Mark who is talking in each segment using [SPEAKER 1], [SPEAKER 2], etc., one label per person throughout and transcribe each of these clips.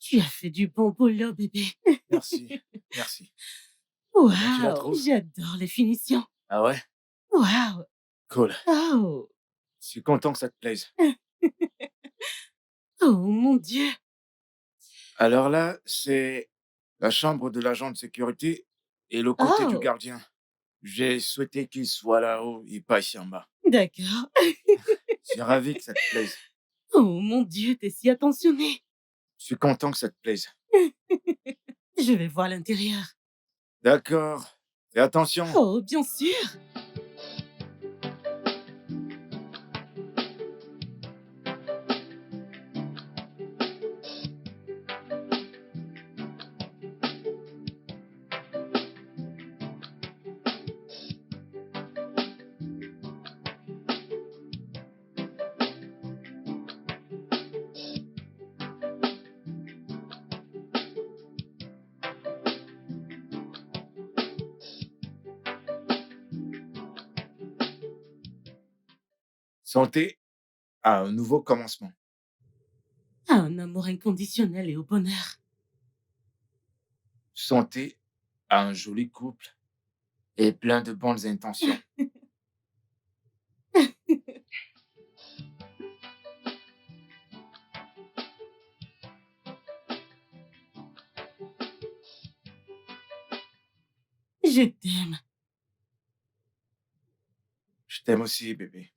[SPEAKER 1] Tu as fait du bon boulot, bébé.
[SPEAKER 2] Merci, merci. Comment tu la
[SPEAKER 1] Waouh,
[SPEAKER 2] trouves?
[SPEAKER 1] j'adore les finitions.
[SPEAKER 2] Ah ouais?
[SPEAKER 1] Waouh.
[SPEAKER 2] Cool.
[SPEAKER 1] Oh.
[SPEAKER 2] Je suis content que ça te plaise.
[SPEAKER 1] Oh mon Dieu.
[SPEAKER 2] Alors là, c'est la chambre de l'agent de sécurité et le côté du
[SPEAKER 1] Oh,
[SPEAKER 2] gardien. J'ai souhaité qu'il soit là-haut et pas ici en bas.
[SPEAKER 1] d'accord.
[SPEAKER 2] Je suis ravi que ça te plaise.
[SPEAKER 1] Oh mon Dieu, t'es si attentionné.
[SPEAKER 2] Je suis content que ça te plaise.
[SPEAKER 1] Je vais voir l'intérieur.
[SPEAKER 2] D'accord. Fais attention.
[SPEAKER 1] Oh, bien sûr.
[SPEAKER 2] Santé à un nouveau commencement.
[SPEAKER 1] À un amour inconditionnel et au bonheur.
[SPEAKER 2] Santé à un joli couple et plein de bonnes intentions.
[SPEAKER 1] Je t'aime.
[SPEAKER 2] Je t'aime aussi, bébé.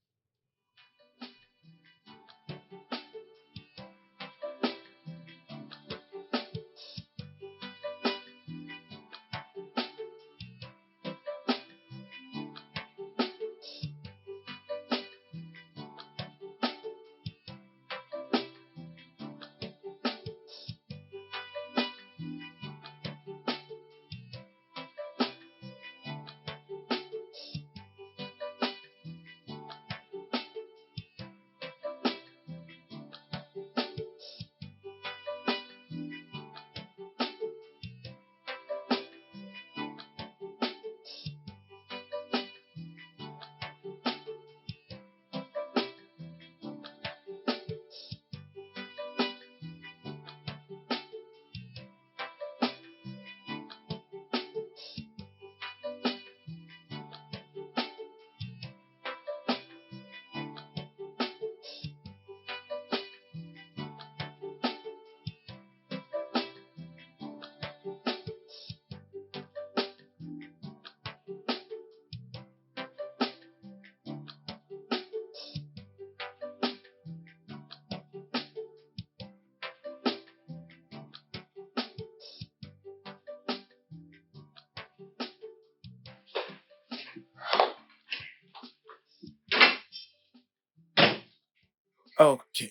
[SPEAKER 2] Ok.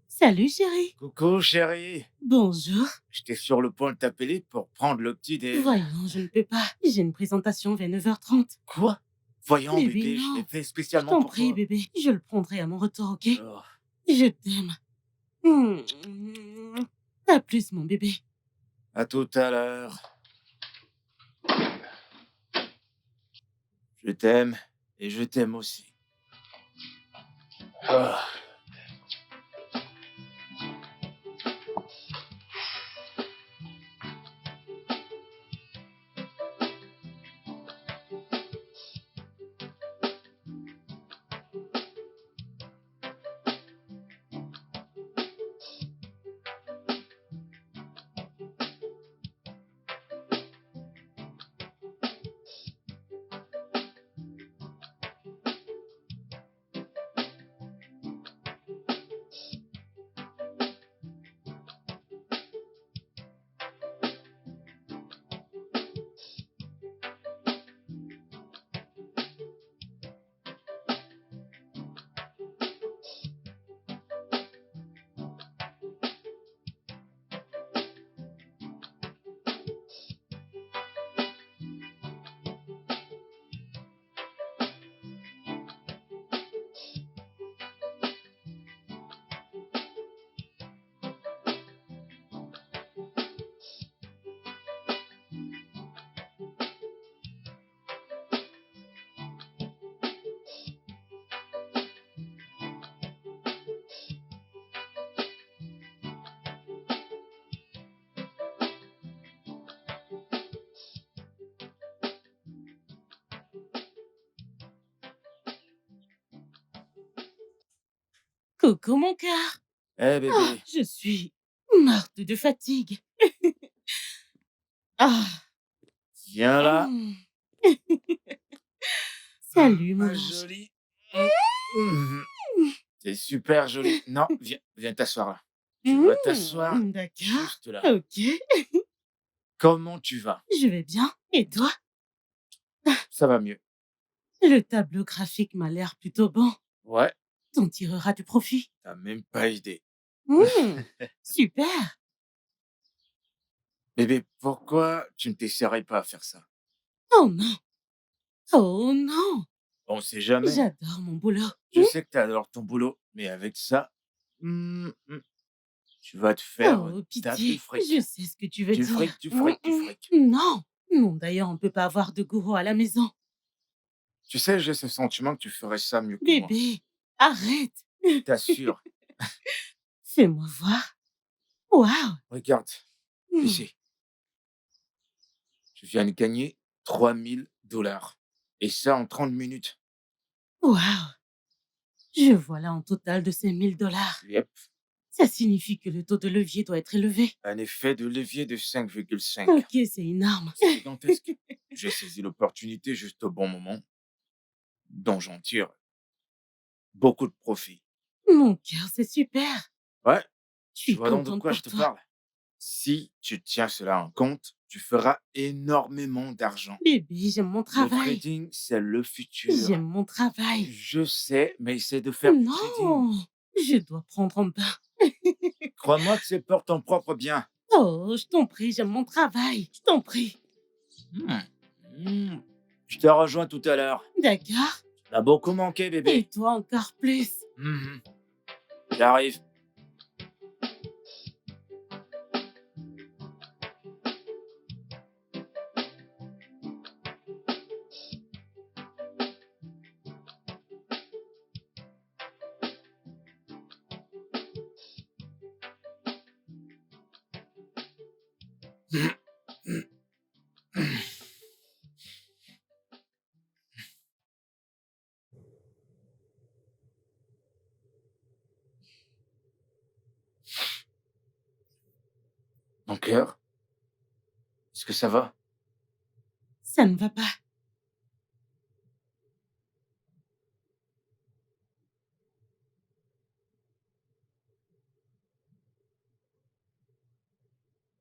[SPEAKER 1] Salut, chérie.
[SPEAKER 2] Coucou, chérie.
[SPEAKER 1] Bonjour.
[SPEAKER 2] J'étais sur le point de t'appeler pour prendre le petit déj.
[SPEAKER 1] Voyons, je ne peux pas. J'ai une présentation vers 9h30.
[SPEAKER 2] Quoi? Voyons,
[SPEAKER 1] Bébé,
[SPEAKER 2] bébé, je l'ai
[SPEAKER 1] non.
[SPEAKER 2] fait
[SPEAKER 1] Je
[SPEAKER 2] spécialement
[SPEAKER 1] t'en
[SPEAKER 2] pour
[SPEAKER 1] prie,
[SPEAKER 2] toi.
[SPEAKER 1] bébé. Je le prendrai à mon retour, ok?
[SPEAKER 2] Oh,
[SPEAKER 1] Je t'aime. Hmm. À plus, mon bébé.
[SPEAKER 2] à tout à l'heure. Je t'aime et je t'aime aussi. Ah.
[SPEAKER 1] Coucou mon cœur.
[SPEAKER 2] Eh
[SPEAKER 1] Ah,
[SPEAKER 2] bébé,
[SPEAKER 1] je suis morte de fatigue. Ah,
[SPEAKER 2] viens là.
[SPEAKER 1] mmh. Salut
[SPEAKER 2] Ma
[SPEAKER 1] mon ange.
[SPEAKER 2] jolie. Mmh. C'est super joli. Non, viens t'asseoir là. Tu vas t'asseoir
[SPEAKER 1] D'accord.
[SPEAKER 2] juste là.
[SPEAKER 1] OK,
[SPEAKER 2] Comment tu vas?
[SPEAKER 1] je vais bien. Et toi?
[SPEAKER 2] Ça va mieux.
[SPEAKER 1] Le tableau graphique m'a l'air plutôt bon.
[SPEAKER 2] Ouais,
[SPEAKER 1] T'en tireras du profit.
[SPEAKER 2] tu même pas idée.
[SPEAKER 1] Mmh, super.
[SPEAKER 2] Bébé, pourquoi tu ne t'essaierais pas à faire ça?
[SPEAKER 1] Oh non, oh non,
[SPEAKER 2] On sait jamais.
[SPEAKER 1] j'adore mon boulot.
[SPEAKER 2] Je sais que tu adores ton boulot, mais avec ça, mmh mh, tu vas te faire un
[SPEAKER 1] Oh
[SPEAKER 2] tas de
[SPEAKER 1] pitié, je
[SPEAKER 2] fric.
[SPEAKER 1] sais ce que tu veux
[SPEAKER 2] Du
[SPEAKER 1] dire.
[SPEAKER 2] fric, du fric, du fric.
[SPEAKER 1] Non, non d'ailleurs on peut pas avoir de gourou à la maison.
[SPEAKER 2] Tu sais, j'ai ce sentiment que tu ferais ça mieux que moi.
[SPEAKER 1] Bébé, arrête.
[SPEAKER 2] Je t'assure.
[SPEAKER 1] Fais-moi voir. Waouh.
[SPEAKER 2] Regarde,
[SPEAKER 1] Mmh.
[SPEAKER 2] ici, je viens de gagner 3 000 $ et ça en 30 minutes.
[SPEAKER 1] Waouh! Je vois là un total de 5 000 $.
[SPEAKER 2] Yep,
[SPEAKER 1] Ça signifie que le taux de levier doit être élevé.
[SPEAKER 2] un effet de levier de 5,5.
[SPEAKER 1] OK, c'est énorme.
[SPEAKER 2] C'est gigantesque. J'ai saisi l'opportunité juste au bon moment, dont j'en tire beaucoup de profit.
[SPEAKER 1] Mon cœur, c'est super.
[SPEAKER 2] Ouais,
[SPEAKER 1] Je
[SPEAKER 2] tu
[SPEAKER 1] suis
[SPEAKER 2] vois donc de
[SPEAKER 1] contente
[SPEAKER 2] quoi
[SPEAKER 1] pour
[SPEAKER 2] je te
[SPEAKER 1] toi.
[SPEAKER 2] parle? Si tu tiens cela en compte, tu feras énormément d'argent.
[SPEAKER 1] Bébé, j'aime mon
[SPEAKER 2] Le
[SPEAKER 1] travail.
[SPEAKER 2] trading, c'est le futur.
[SPEAKER 1] J'aime mon travail.
[SPEAKER 2] Je sais, mais essaie de faire du trading.
[SPEAKER 1] Non, je dois prendre un bain.
[SPEAKER 2] Crois-moi que c'est pour ton propre bien.
[SPEAKER 1] Oh, je t'en prie, j'aime mon travail. Je t'en prie.
[SPEAKER 2] Hmm. Hmm. Je te rejoins tout à l'heure.
[SPEAKER 1] D'accord.
[SPEAKER 2] T'as beaucoup manqué,
[SPEAKER 1] Et
[SPEAKER 2] bébé.
[SPEAKER 1] toi encore plus.
[SPEAKER 2] Mhm. J'arrive. Mon cœur, est-ce que ça va?
[SPEAKER 1] Ça ne va pas.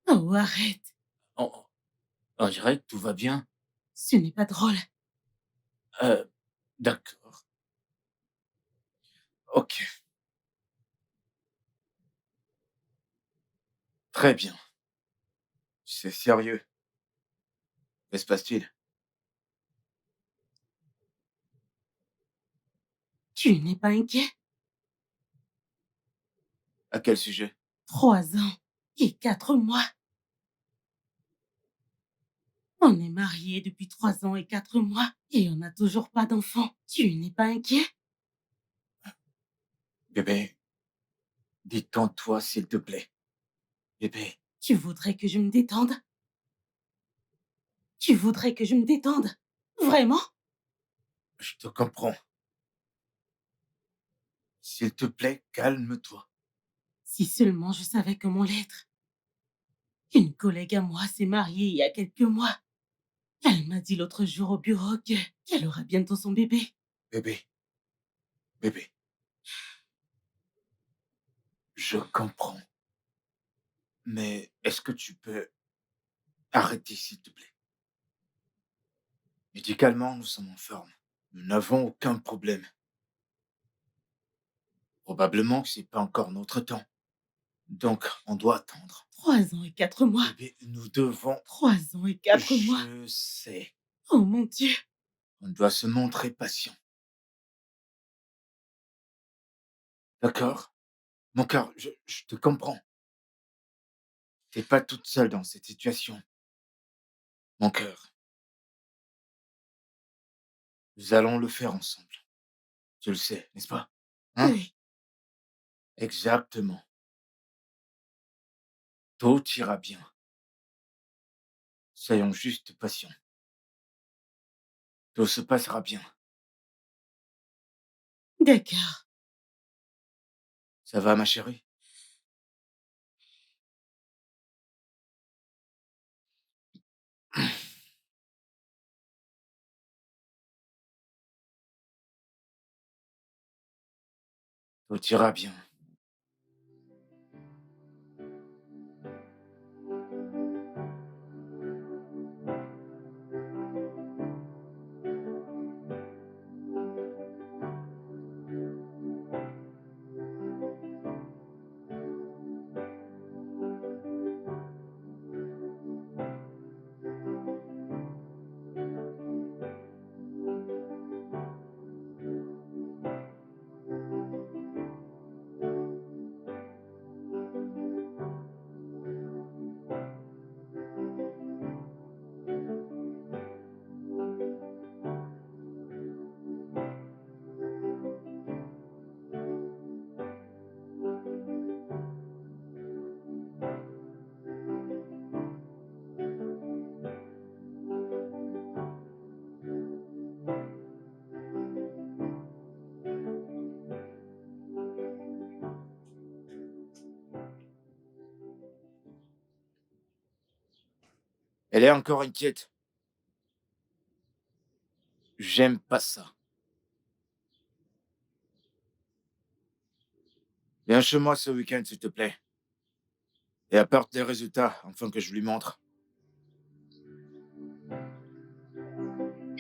[SPEAKER 1] Oh, arrête.
[SPEAKER 2] On, on dirait que tout va bien.
[SPEAKER 1] Ce n'est pas drôle.
[SPEAKER 2] Euh, d'accord. Ok, très bien. C'est sérieux. Que se passe-t-il?
[SPEAKER 1] Tu n'es pas inquiet?
[SPEAKER 2] À quel sujet?
[SPEAKER 1] 3 ans et 4 mois. On est mariés depuis 3 ans et 4 mois et on n'a toujours pas d'enfant. Tu n'es pas inquiet?
[SPEAKER 2] Bébé, détends-toi, s'il te plaît. Bébé,
[SPEAKER 1] Tu voudrais que je me détende? Tu voudrais que je me détende? Vraiment?
[SPEAKER 2] je te comprends. S'il te plaît, calme-toi.
[SPEAKER 1] Si seulement je savais comment l'être. Une collègue à moi s'est mariée il y a quelques mois. Elle m'a dit l'autre jour au bureau qu'elle aura bientôt son bébé.
[SPEAKER 2] Bébé, bébé, je comprends. Mais est-ce que tu peux arrêter, s'il te plaît? Médicalement, nous sommes en forme. Nous n'avons aucun problème. Probablement que c'est pas encore notre temps. Donc, on doit attendre.
[SPEAKER 1] 3 ans et 4 mois.
[SPEAKER 2] Bébé, nous devons...
[SPEAKER 1] 3 ans et 4 mois.
[SPEAKER 2] Je sais.
[SPEAKER 1] Oh mon Dieu.
[SPEAKER 2] On doit se montrer patient. D'accord? Mon cœur, je te comprends. T'es pas toute seule dans cette situation. Mon cœur, nous allons le faire ensemble. Tu le sais, n'est-ce pas? Hein?
[SPEAKER 1] Oui.
[SPEAKER 2] Exactement. Tout ira bien. Soyons juste patients. Tout se passera bien.
[SPEAKER 1] D'accord.
[SPEAKER 2] Ça va, ma chérie? Tout ira bien. Elle est encore inquiète. J'aime pas ça. Viens chez moi ce week-end, s'il te plaît. Et apporte les résultats, afin que je lui montre.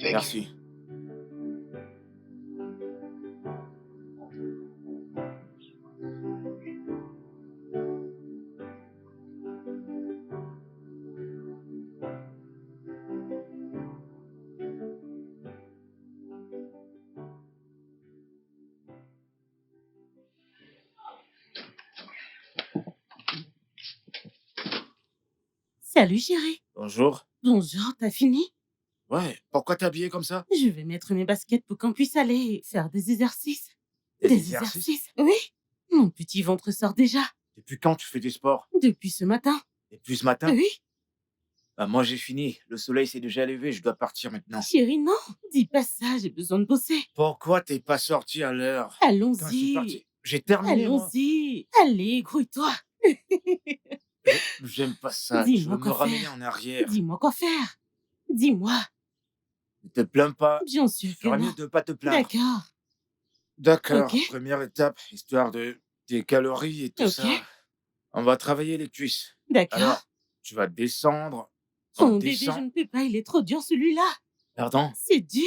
[SPEAKER 2] Merci.
[SPEAKER 1] Salut chérie.
[SPEAKER 2] Bonjour.
[SPEAKER 1] Bonjour, t'as fini?
[SPEAKER 2] Ouais, pourquoi t'es habillée comme ça?
[SPEAKER 1] Je vais mettre mes baskets pour qu'on puisse aller faire des exercices.
[SPEAKER 2] Des
[SPEAKER 1] Des
[SPEAKER 2] exercices?
[SPEAKER 1] exercices? Oui. Mon petit ventre sort déjà.
[SPEAKER 2] Depuis quand tu fais du sport?
[SPEAKER 1] Depuis ce matin.
[SPEAKER 2] Depuis ce matin?
[SPEAKER 1] Oui.
[SPEAKER 2] Bah moi j'ai fini. Le soleil s'est déjà levé, je dois partir maintenant.
[SPEAKER 1] Chérie, non. Dis pas ça, j'ai besoin de bosser.
[SPEAKER 2] Pourquoi t'es pas sorti à l'heure? Quand je suis
[SPEAKER 1] Allons-y.
[SPEAKER 2] parti, j'ai terminé moi.
[SPEAKER 1] Allons-y. Allez, grouille-toi.
[SPEAKER 2] J'aime pas ça. Tu veux
[SPEAKER 1] Dis-moi
[SPEAKER 2] me
[SPEAKER 1] quoi
[SPEAKER 2] ramener
[SPEAKER 1] faire.
[SPEAKER 2] en arrière.
[SPEAKER 1] Dis-moi quoi faire. Dis-moi.
[SPEAKER 2] Ne te plains pas.
[SPEAKER 1] Bien
[SPEAKER 2] Tu
[SPEAKER 1] sûr que
[SPEAKER 2] feras
[SPEAKER 1] non.
[SPEAKER 2] mieux de pas te plaindre.
[SPEAKER 1] D'accord. Ok.
[SPEAKER 2] D'accord, première étape, histoire de tes calories et tout
[SPEAKER 1] Ok.
[SPEAKER 2] ça. On va travailler les cuisses.
[SPEAKER 1] D'accord.
[SPEAKER 2] Alors, tu vas descendre. On
[SPEAKER 1] Oh bébé, je
[SPEAKER 2] descend.
[SPEAKER 1] ne peux pas, il est trop dur celui-là.
[SPEAKER 2] Pardon?
[SPEAKER 1] C'est dur.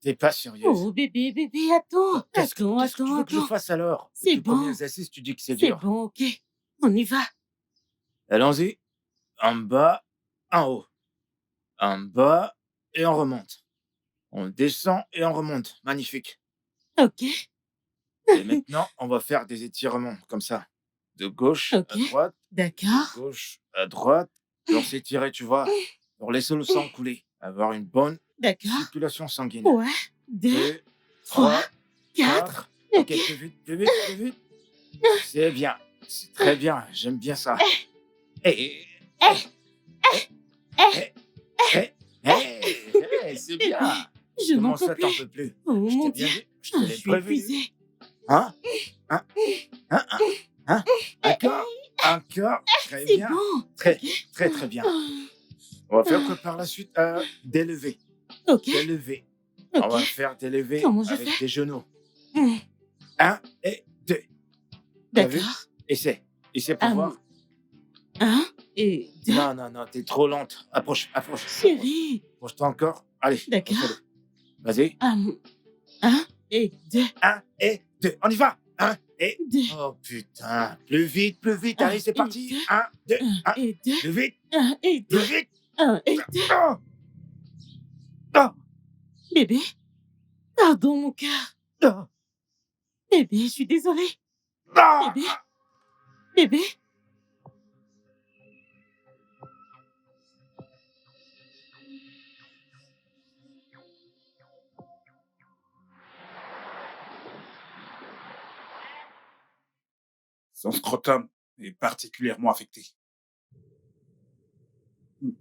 [SPEAKER 2] T'es pas sérieuse.
[SPEAKER 1] Oh bébé, attends.
[SPEAKER 2] Bah, qu'est-ce que tu veux que je
[SPEAKER 1] Attends.
[SPEAKER 2] fasse alors?
[SPEAKER 1] C'est
[SPEAKER 2] Depuis le premier
[SPEAKER 1] bon.
[SPEAKER 2] exercice, tu dis que c'est
[SPEAKER 1] C'est
[SPEAKER 2] dur.
[SPEAKER 1] bon, ok. On y va.
[SPEAKER 2] Allons-y. En bas, en haut. En bas et on remonte. On descend et on remonte. Magnifique.
[SPEAKER 1] Ok.
[SPEAKER 2] Et maintenant, on va faire des étirements comme ça. De gauche
[SPEAKER 1] Ok.
[SPEAKER 2] à droite, de
[SPEAKER 1] D'accord.
[SPEAKER 2] gauche à droite. Pour s'étirer, tu vois. Pour laisser le sang couler. Avoir une bonne
[SPEAKER 1] D'accord.
[SPEAKER 2] circulation sanguine.
[SPEAKER 1] Ouais. Deux,
[SPEAKER 2] 2,
[SPEAKER 1] trois,
[SPEAKER 2] 3,
[SPEAKER 1] quatre.
[SPEAKER 2] 4. Ok,
[SPEAKER 1] Ok.
[SPEAKER 2] plus vite, plus vite, plus vite. C'est bien. C'est très bien. J'aime bien ça. Eh, eh, eh, eh, eh, c'est bien.
[SPEAKER 1] Je n'en
[SPEAKER 2] Comment
[SPEAKER 1] peux
[SPEAKER 2] ça, t'en
[SPEAKER 1] plus.
[SPEAKER 2] peux plus?
[SPEAKER 1] Oh
[SPEAKER 2] Je
[SPEAKER 1] mon
[SPEAKER 2] t'ai
[SPEAKER 1] Dieu.
[SPEAKER 2] bien dit. Je te
[SPEAKER 1] Je
[SPEAKER 2] l'ai
[SPEAKER 1] suis
[SPEAKER 2] prévenu.
[SPEAKER 1] épuisée.
[SPEAKER 2] Hein? Hein? Hein? Hein? Hein? Encore? Encore? Très
[SPEAKER 1] C'est
[SPEAKER 2] bien.
[SPEAKER 1] bon.
[SPEAKER 2] Très,
[SPEAKER 1] Ok.
[SPEAKER 2] très, très bien. On va faire que par la suite, des levées.
[SPEAKER 1] Ok.
[SPEAKER 2] Des levées. On
[SPEAKER 1] Ok.
[SPEAKER 2] va faire des levées
[SPEAKER 1] Comment je
[SPEAKER 2] avec
[SPEAKER 1] fais?
[SPEAKER 2] tes genoux.
[SPEAKER 1] Hmm.
[SPEAKER 2] 1 et 2. T'as vu?
[SPEAKER 1] D'accord.
[SPEAKER 2] Essaie. Essaie pour voir.
[SPEAKER 1] Un et deux.
[SPEAKER 2] Non, non, non, t'es trop lente. Approche, approche, approche.
[SPEAKER 1] Chérie.
[SPEAKER 2] Approche-toi encore. Allez,
[SPEAKER 1] D'accord.
[SPEAKER 2] refais-le. Vas-y.
[SPEAKER 1] Un et deux.
[SPEAKER 2] 1 et 2. On y va. 1 et...
[SPEAKER 1] Deux.
[SPEAKER 2] Oh putain. Plus vite, plus vite.
[SPEAKER 1] Un
[SPEAKER 2] Allez, c'est
[SPEAKER 1] et
[SPEAKER 2] parti.
[SPEAKER 1] deux.
[SPEAKER 2] 1, 2,
[SPEAKER 1] Un
[SPEAKER 2] 1.
[SPEAKER 1] et deux.
[SPEAKER 2] Plus vite,
[SPEAKER 1] Un et deux.
[SPEAKER 2] plus vite.
[SPEAKER 1] Un et deux.
[SPEAKER 2] Oh, oh,
[SPEAKER 1] Bébé. Pardon, mon cœur.
[SPEAKER 2] oh,
[SPEAKER 1] Bébé, je suis désolée.
[SPEAKER 2] oh.
[SPEAKER 1] Bébé. Bébé.
[SPEAKER 3] Son scrotum est particulièrement affecté.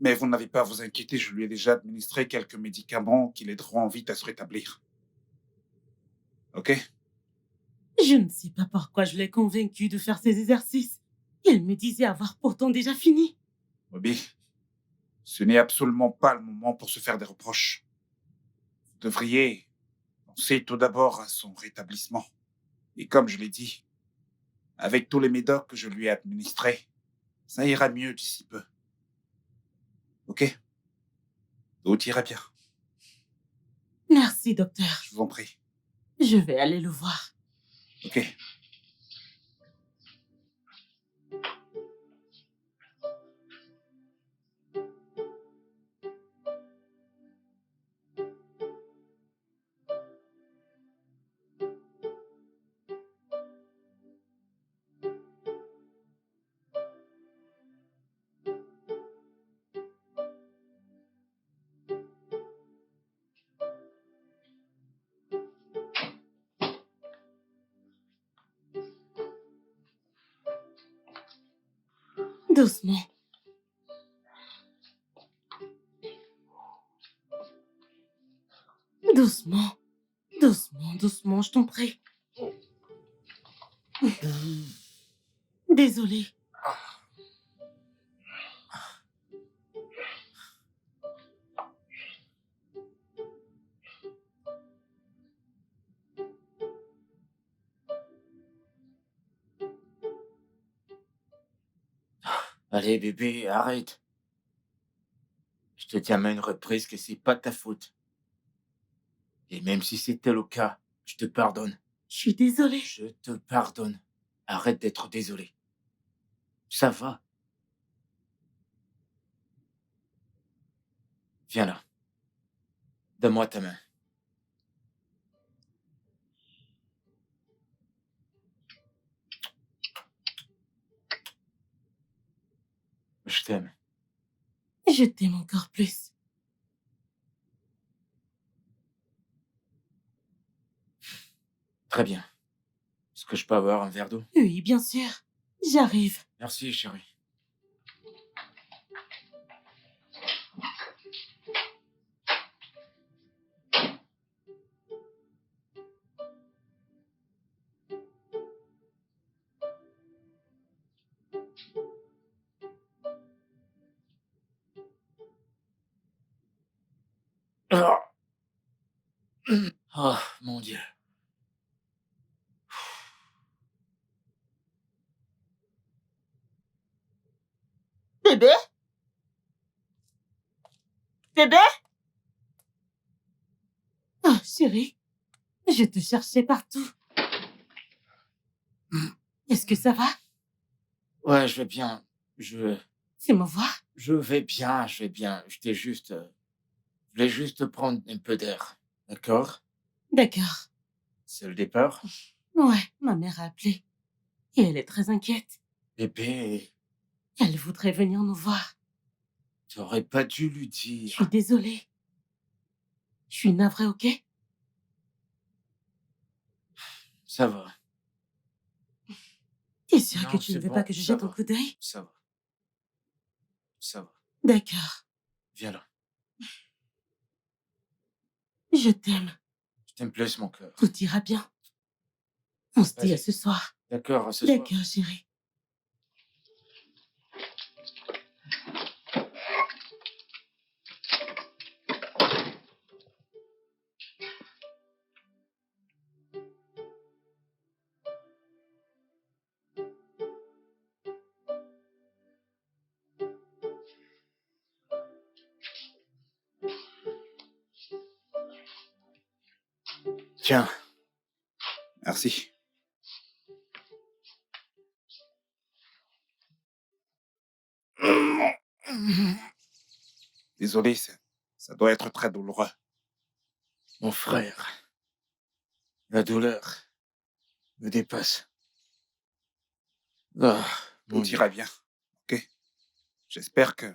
[SPEAKER 3] Mais vous n'avez pas à vous inquiéter, je lui ai déjà administré quelques médicaments qui l'aideront vite à se rétablir. Ok?
[SPEAKER 1] Je ne sais pas pourquoi je l'ai convaincu de faire ces exercices. Il me disait avoir pourtant déjà fini.
[SPEAKER 3] Bobby, ce n'est absolument pas le moment pour se faire des reproches. Vous devriez penser tout d'abord à son rétablissement. Et comme je l'ai dit, avec tous les médocs que je lui ai administrés, ça ira mieux d'ici peu. Ok? Tout ira bien.
[SPEAKER 1] Merci, docteur.
[SPEAKER 3] Je vous en prie.
[SPEAKER 1] Je vais aller le voir.
[SPEAKER 3] Ok.
[SPEAKER 1] Doucement. Doucement. Doucement, doucement, je t'en prie. Désolée.
[SPEAKER 2] Allez, bébé, arrête. Je te dis à maintes reprises que c'est pas ta faute. Et même si c'était le cas, je te pardonne.
[SPEAKER 1] Je suis désolée.
[SPEAKER 2] Je te pardonne. Arrête d'être désolé. Ça va. Viens là. Donne-moi ta main. Je t'aime.
[SPEAKER 1] Je t'aime encore plus.
[SPEAKER 2] Très bien. Est-ce que je peux avoir un verre d'eau?
[SPEAKER 1] Oui, bien sûr. J'arrive.
[SPEAKER 2] Merci, chérie. Oh, oh mon Dieu.
[SPEAKER 1] Bébé? Bébé? Oh, chérie. Je te cherchais partout. Est-ce que ça va?
[SPEAKER 2] Ouais, je vais bien.
[SPEAKER 1] C'est me voir?
[SPEAKER 2] Je vais bien, je vais bien. Je voulais juste prendre un peu d'air. D'accord?
[SPEAKER 1] D'accord.
[SPEAKER 2] C'est le départ?
[SPEAKER 1] Ouais, ma mère a appelé. Et elle est très inquiète.
[SPEAKER 2] Bébé,
[SPEAKER 1] Elle voudrait venir nous voir.
[SPEAKER 2] t'aurais pas dû lui
[SPEAKER 1] Je suis
[SPEAKER 2] dire.
[SPEAKER 1] désolée. Je suis navrée, ok?
[SPEAKER 2] Ça va.
[SPEAKER 1] T'es sûr
[SPEAKER 2] Non,
[SPEAKER 1] que tu ne
[SPEAKER 2] c'est
[SPEAKER 1] veux
[SPEAKER 2] bon,
[SPEAKER 1] pas que je
[SPEAKER 2] ça
[SPEAKER 1] jette un
[SPEAKER 2] va.
[SPEAKER 1] coup d'œil?
[SPEAKER 2] Ça va. Ça va.
[SPEAKER 1] D'accord.
[SPEAKER 2] Viens là.
[SPEAKER 1] Je t'aime.
[SPEAKER 2] Je t'aime plus, mon cœur.
[SPEAKER 1] Tout ira bien. On se dit à
[SPEAKER 2] Vas-y.
[SPEAKER 1] ce soir.
[SPEAKER 2] D'accord, à ce soir.
[SPEAKER 1] D'accord, chérie.
[SPEAKER 2] Tiens.
[SPEAKER 3] Merci. Désolé, ça doit être très douloureux.
[SPEAKER 2] Mon frère, la douleur me dépasse. Ah, mon
[SPEAKER 3] Tout
[SPEAKER 2] Dieu.
[SPEAKER 3] ira bien. Ok? J'espère que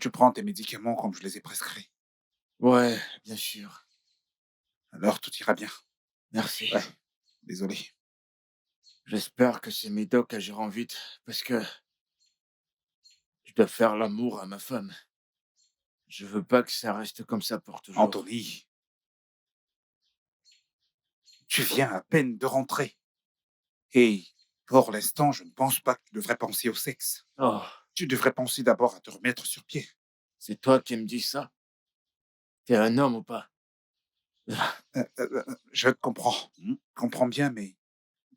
[SPEAKER 3] tu prends tes médicaments comme je les ai prescrits.
[SPEAKER 2] Ouais, bien sûr.
[SPEAKER 3] Alors tout ira bien.
[SPEAKER 2] Merci.
[SPEAKER 3] Ouais. Désolé.
[SPEAKER 2] J'espère que ces médocs agiront vite parce que je dois faire l'amour à ma femme. Je veux pas que ça reste comme ça pour toujours.
[SPEAKER 3] Anthony, Tu viens à peine de rentrer. Et pour l'instant, je ne pense pas que tu devrais penser au sexe.
[SPEAKER 2] Oh,
[SPEAKER 3] Tu devrais penser d'abord à te remettre sur pied.
[SPEAKER 2] c'est toi qui me dis ça? T'es un homme ou pas?
[SPEAKER 3] Je te comprends. Comprends bien, mais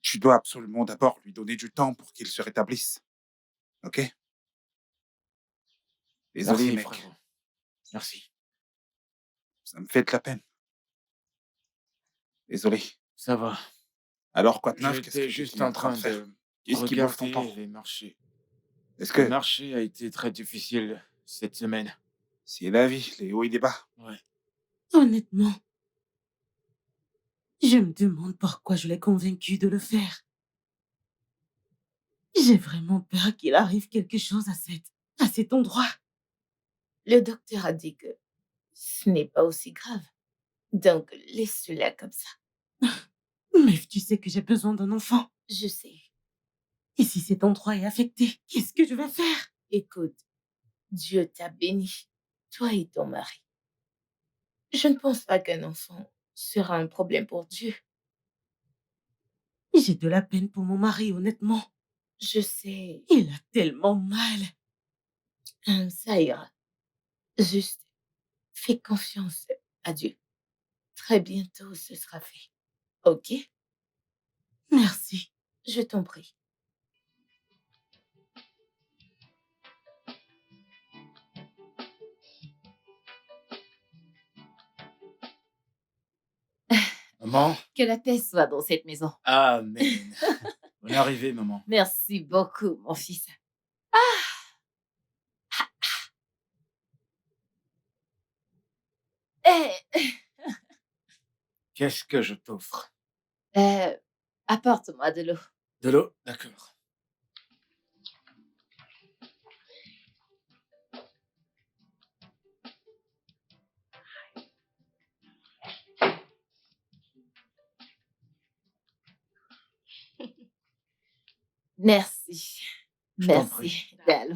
[SPEAKER 3] tu dois absolument d'abord lui donner du temps pour qu'il se rétablisse. Ok? Désolé,
[SPEAKER 2] Merci,
[SPEAKER 3] mec.
[SPEAKER 2] frérot. Merci.
[SPEAKER 3] Ça me fait de la peine. Désolé.
[SPEAKER 2] Ça va.
[SPEAKER 3] Alors, quoi de neuf? Qu'est-ce
[SPEAKER 2] J'étais
[SPEAKER 3] que
[SPEAKER 2] juste
[SPEAKER 3] tu es en
[SPEAKER 2] en
[SPEAKER 3] train de
[SPEAKER 2] train
[SPEAKER 3] faire?
[SPEAKER 2] de
[SPEAKER 3] Qu'est-ce qui bouffe ton temps?
[SPEAKER 2] regarder les marchés.
[SPEAKER 3] Est-ce
[SPEAKER 2] Le
[SPEAKER 3] que
[SPEAKER 2] marché a été très difficile cette semaine.
[SPEAKER 3] c'est la vie, les hauts et les bas?
[SPEAKER 2] Ouais.
[SPEAKER 1] Honnêtement, je me demande pourquoi je l'ai convaincu de le faire. J'ai vraiment peur qu'il arrive quelque chose à cet endroit.
[SPEAKER 4] Le docteur a dit que ce n'est pas aussi grave. Donc, laisse-la comme ça.
[SPEAKER 1] Mais tu sais que j'ai besoin d'un enfant.
[SPEAKER 4] Je sais.
[SPEAKER 1] Et si cet endroit est affecté, qu'est-ce que je vais faire?
[SPEAKER 4] Écoute, Dieu t'a béni, toi et ton mari. Je ne pense pas qu'un enfant sera un problème pour Dieu.
[SPEAKER 1] J'ai de la peine pour mon mari, honnêtement.
[SPEAKER 4] Je sais,
[SPEAKER 1] Il a tellement mal.
[SPEAKER 4] ça ira. Juste, fais confiance à Dieu. Très bientôt, ce sera fait. Ok?
[SPEAKER 1] Merci.
[SPEAKER 4] Je t'en prie.
[SPEAKER 2] Maman?
[SPEAKER 4] Que la paix soit dans cette maison.
[SPEAKER 2] Amen. Bonne arrivée, maman.
[SPEAKER 4] Merci beaucoup, mon fils. Eh,
[SPEAKER 2] Qu'est-ce que je t'offre?
[SPEAKER 4] apporte-moi de l'eau.
[SPEAKER 2] De l'eau? D'accord.
[SPEAKER 4] Merci.
[SPEAKER 2] Je t'en prie.
[SPEAKER 4] Merci, Dalo.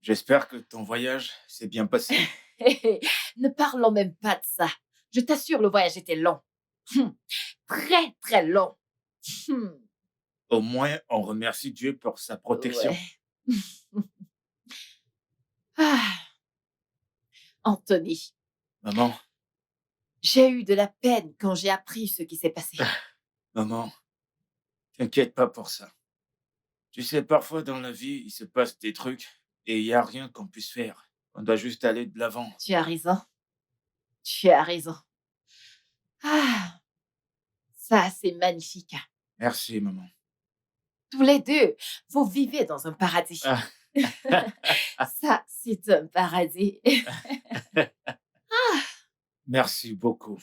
[SPEAKER 2] J'espère que ton voyage s'est bien passé.
[SPEAKER 4] Ne parlons même pas de ça. Je t'assure, le voyage était long. Très, très long.
[SPEAKER 2] Au moins, on remercie Dieu pour sa protection.
[SPEAKER 4] Ouais. Ah. Anthony,
[SPEAKER 2] Maman,
[SPEAKER 4] j'ai eu de la peine quand j'ai appris ce qui s'est passé.
[SPEAKER 2] maman, t'inquiète pas pour ça. Tu sais, parfois dans la vie, il se passe des trucs et il n'y a rien qu'on puisse faire. On doit juste aller de l'avant.
[SPEAKER 4] Tu as raison. Tu as raison. Ah, ça, c'est magnifique.
[SPEAKER 2] Merci, maman.
[SPEAKER 4] Tous les deux, vous vivez dans un paradis.
[SPEAKER 2] Ah.
[SPEAKER 4] Ça, c'est un paradis.
[SPEAKER 2] Merci beaucoup.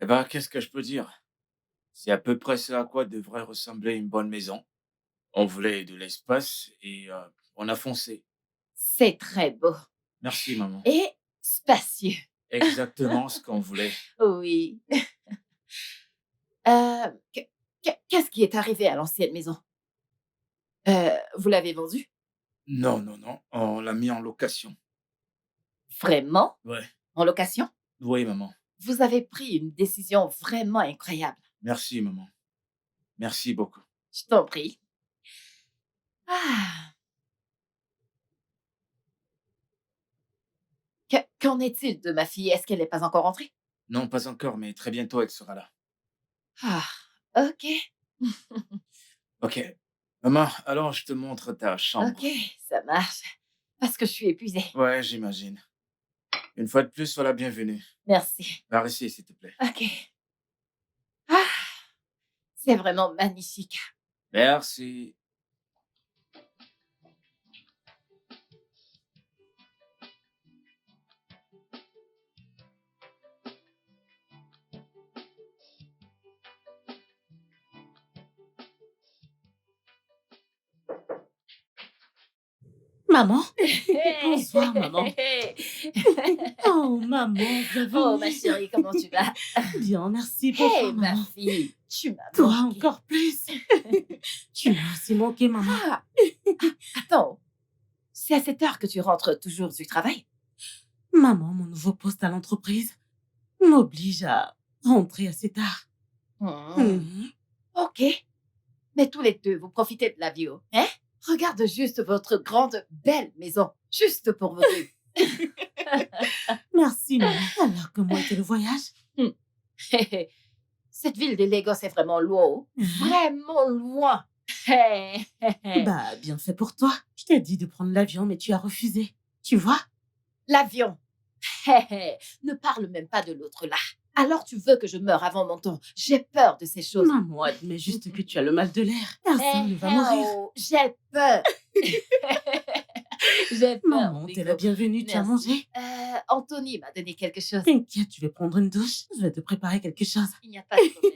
[SPEAKER 2] Eh ben, qu'est-ce que je peux dire? C'est à peu près ça à quoi devrait ressembler une bonne maison. On voulait de l'espace et on a foncé.
[SPEAKER 4] C'est très beau.
[SPEAKER 2] Merci, maman.
[SPEAKER 4] Et spacieux.
[SPEAKER 2] Exactement ce qu'on voulait.
[SPEAKER 4] Oui. Qu'est-ce qui est arrivé à l'ancienne maison? Vous l'avez vendue?
[SPEAKER 2] Non, non, non. On l'a mis en location.
[SPEAKER 4] Vraiment?
[SPEAKER 2] Ouais.
[SPEAKER 4] En location?
[SPEAKER 2] Oui, maman.
[SPEAKER 4] Vous avez pris une décision vraiment incroyable.
[SPEAKER 2] Merci, maman. Merci beaucoup.
[SPEAKER 4] Je t'en prie. Ah. Qu'en est-il de ma fille? Est-ce qu'elle n'est pas encore rentrée?
[SPEAKER 2] Non, pas encore, mais très bientôt, elle sera là.
[SPEAKER 4] Ah, ok.
[SPEAKER 2] Ok. Maman, alors je te montre ta chambre.
[SPEAKER 4] Ok, ça marche. Parce que je suis épuisée.
[SPEAKER 2] Ouais, j'imagine. Une fois de plus, sois la bienvenue.
[SPEAKER 4] Merci.
[SPEAKER 2] Par ici, s'il te plaît.
[SPEAKER 4] Ok. Ah, c'est vraiment magnifique.
[SPEAKER 2] Merci.
[SPEAKER 1] Maman? Bonsoir, maman. Oh, maman, bienvenue.
[SPEAKER 4] Oh, ma chérie, comment tu vas?
[SPEAKER 1] Bien, merci. Bonsoir,
[SPEAKER 4] Hey, ma
[SPEAKER 1] maman.
[SPEAKER 4] fille, tu m'as
[SPEAKER 1] Toi
[SPEAKER 4] manqué.
[SPEAKER 1] encore plus. Tu m'as aussi manqué, maman.
[SPEAKER 4] Ah, attends, c'est à cette heure que tu rentres toujours du travail?
[SPEAKER 1] Maman, mon nouveau poste à l'entreprise m'oblige à rentrer assez tard. Mhm.
[SPEAKER 5] Ok. Mais tous les deux, vous profitez de la vie, oh, hein? Regarde juste votre grande, belle maison. Juste pour vous deux.
[SPEAKER 1] Merci, maman. Alors, comment était le voyage?
[SPEAKER 5] Cette ville de Lagos est vraiment loin, oh. Vraiment loin.
[SPEAKER 1] Bah, bien fait pour toi. Je t'ai dit de prendre l'avion, mais tu as refusé. Tu vois?
[SPEAKER 5] L'avion. Ne parle même pas de l'autre là. Alors tu veux que je meure avant mon temps. J'ai peur de ces choses.
[SPEAKER 1] Maman, admets juste que tu as le mal de l'air. Personne ne va mourir.
[SPEAKER 5] Oh, j'ai peur. J'ai peur.
[SPEAKER 1] Maman, t'es la
[SPEAKER 5] Bingo.
[SPEAKER 1] bienvenue, tu as
[SPEAKER 5] Merci.
[SPEAKER 1] mangé?
[SPEAKER 5] Anthony m'a donné quelque chose.
[SPEAKER 1] T'inquiète, je vais prendre une douche. Je vais te préparer quelque chose.
[SPEAKER 5] Il n'y a pas de problème.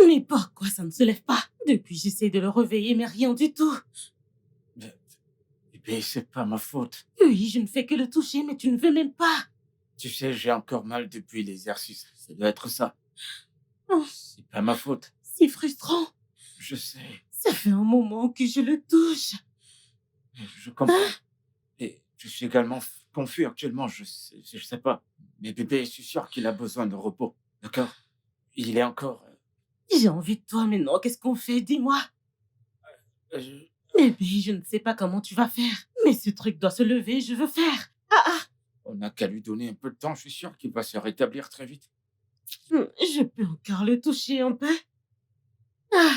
[SPEAKER 1] Mais pourquoi ça ne se lève pas? Depuis, j'essaie de le réveiller, mais rien du tout.
[SPEAKER 2] Bébé, c'est pas ma faute.
[SPEAKER 1] Oui, je ne fais que le toucher, mais tu ne veux même pas.
[SPEAKER 2] Tu sais, j'ai encore mal depuis l'exercice. Ça doit être ça.
[SPEAKER 1] Oh,
[SPEAKER 2] C'est pas ma faute.
[SPEAKER 1] c'est frustrant.
[SPEAKER 2] Je sais.
[SPEAKER 1] Ça fait un moment que je le touche.
[SPEAKER 2] Je comprends. Et je suis également confus actuellement. Je sais pas. Mais bébé, je suis sûr qu'il a besoin de repos. D'accord? Il est encore...
[SPEAKER 1] J'ai envie de toi, mais non, qu'est-ce qu'on fait? Dis-moi.
[SPEAKER 2] je-
[SPEAKER 1] Bébé, je ne sais pas comment tu vas faire. Mais ce truc doit se lever, je veux faire.
[SPEAKER 2] On n'a qu'à lui donner un peu de temps. Je suis sûr qu'il va se rétablir très vite.
[SPEAKER 1] Je peux encore le toucher un peu. Ah,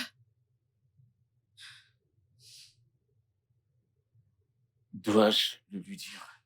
[SPEAKER 2] Dois-je le lui dire?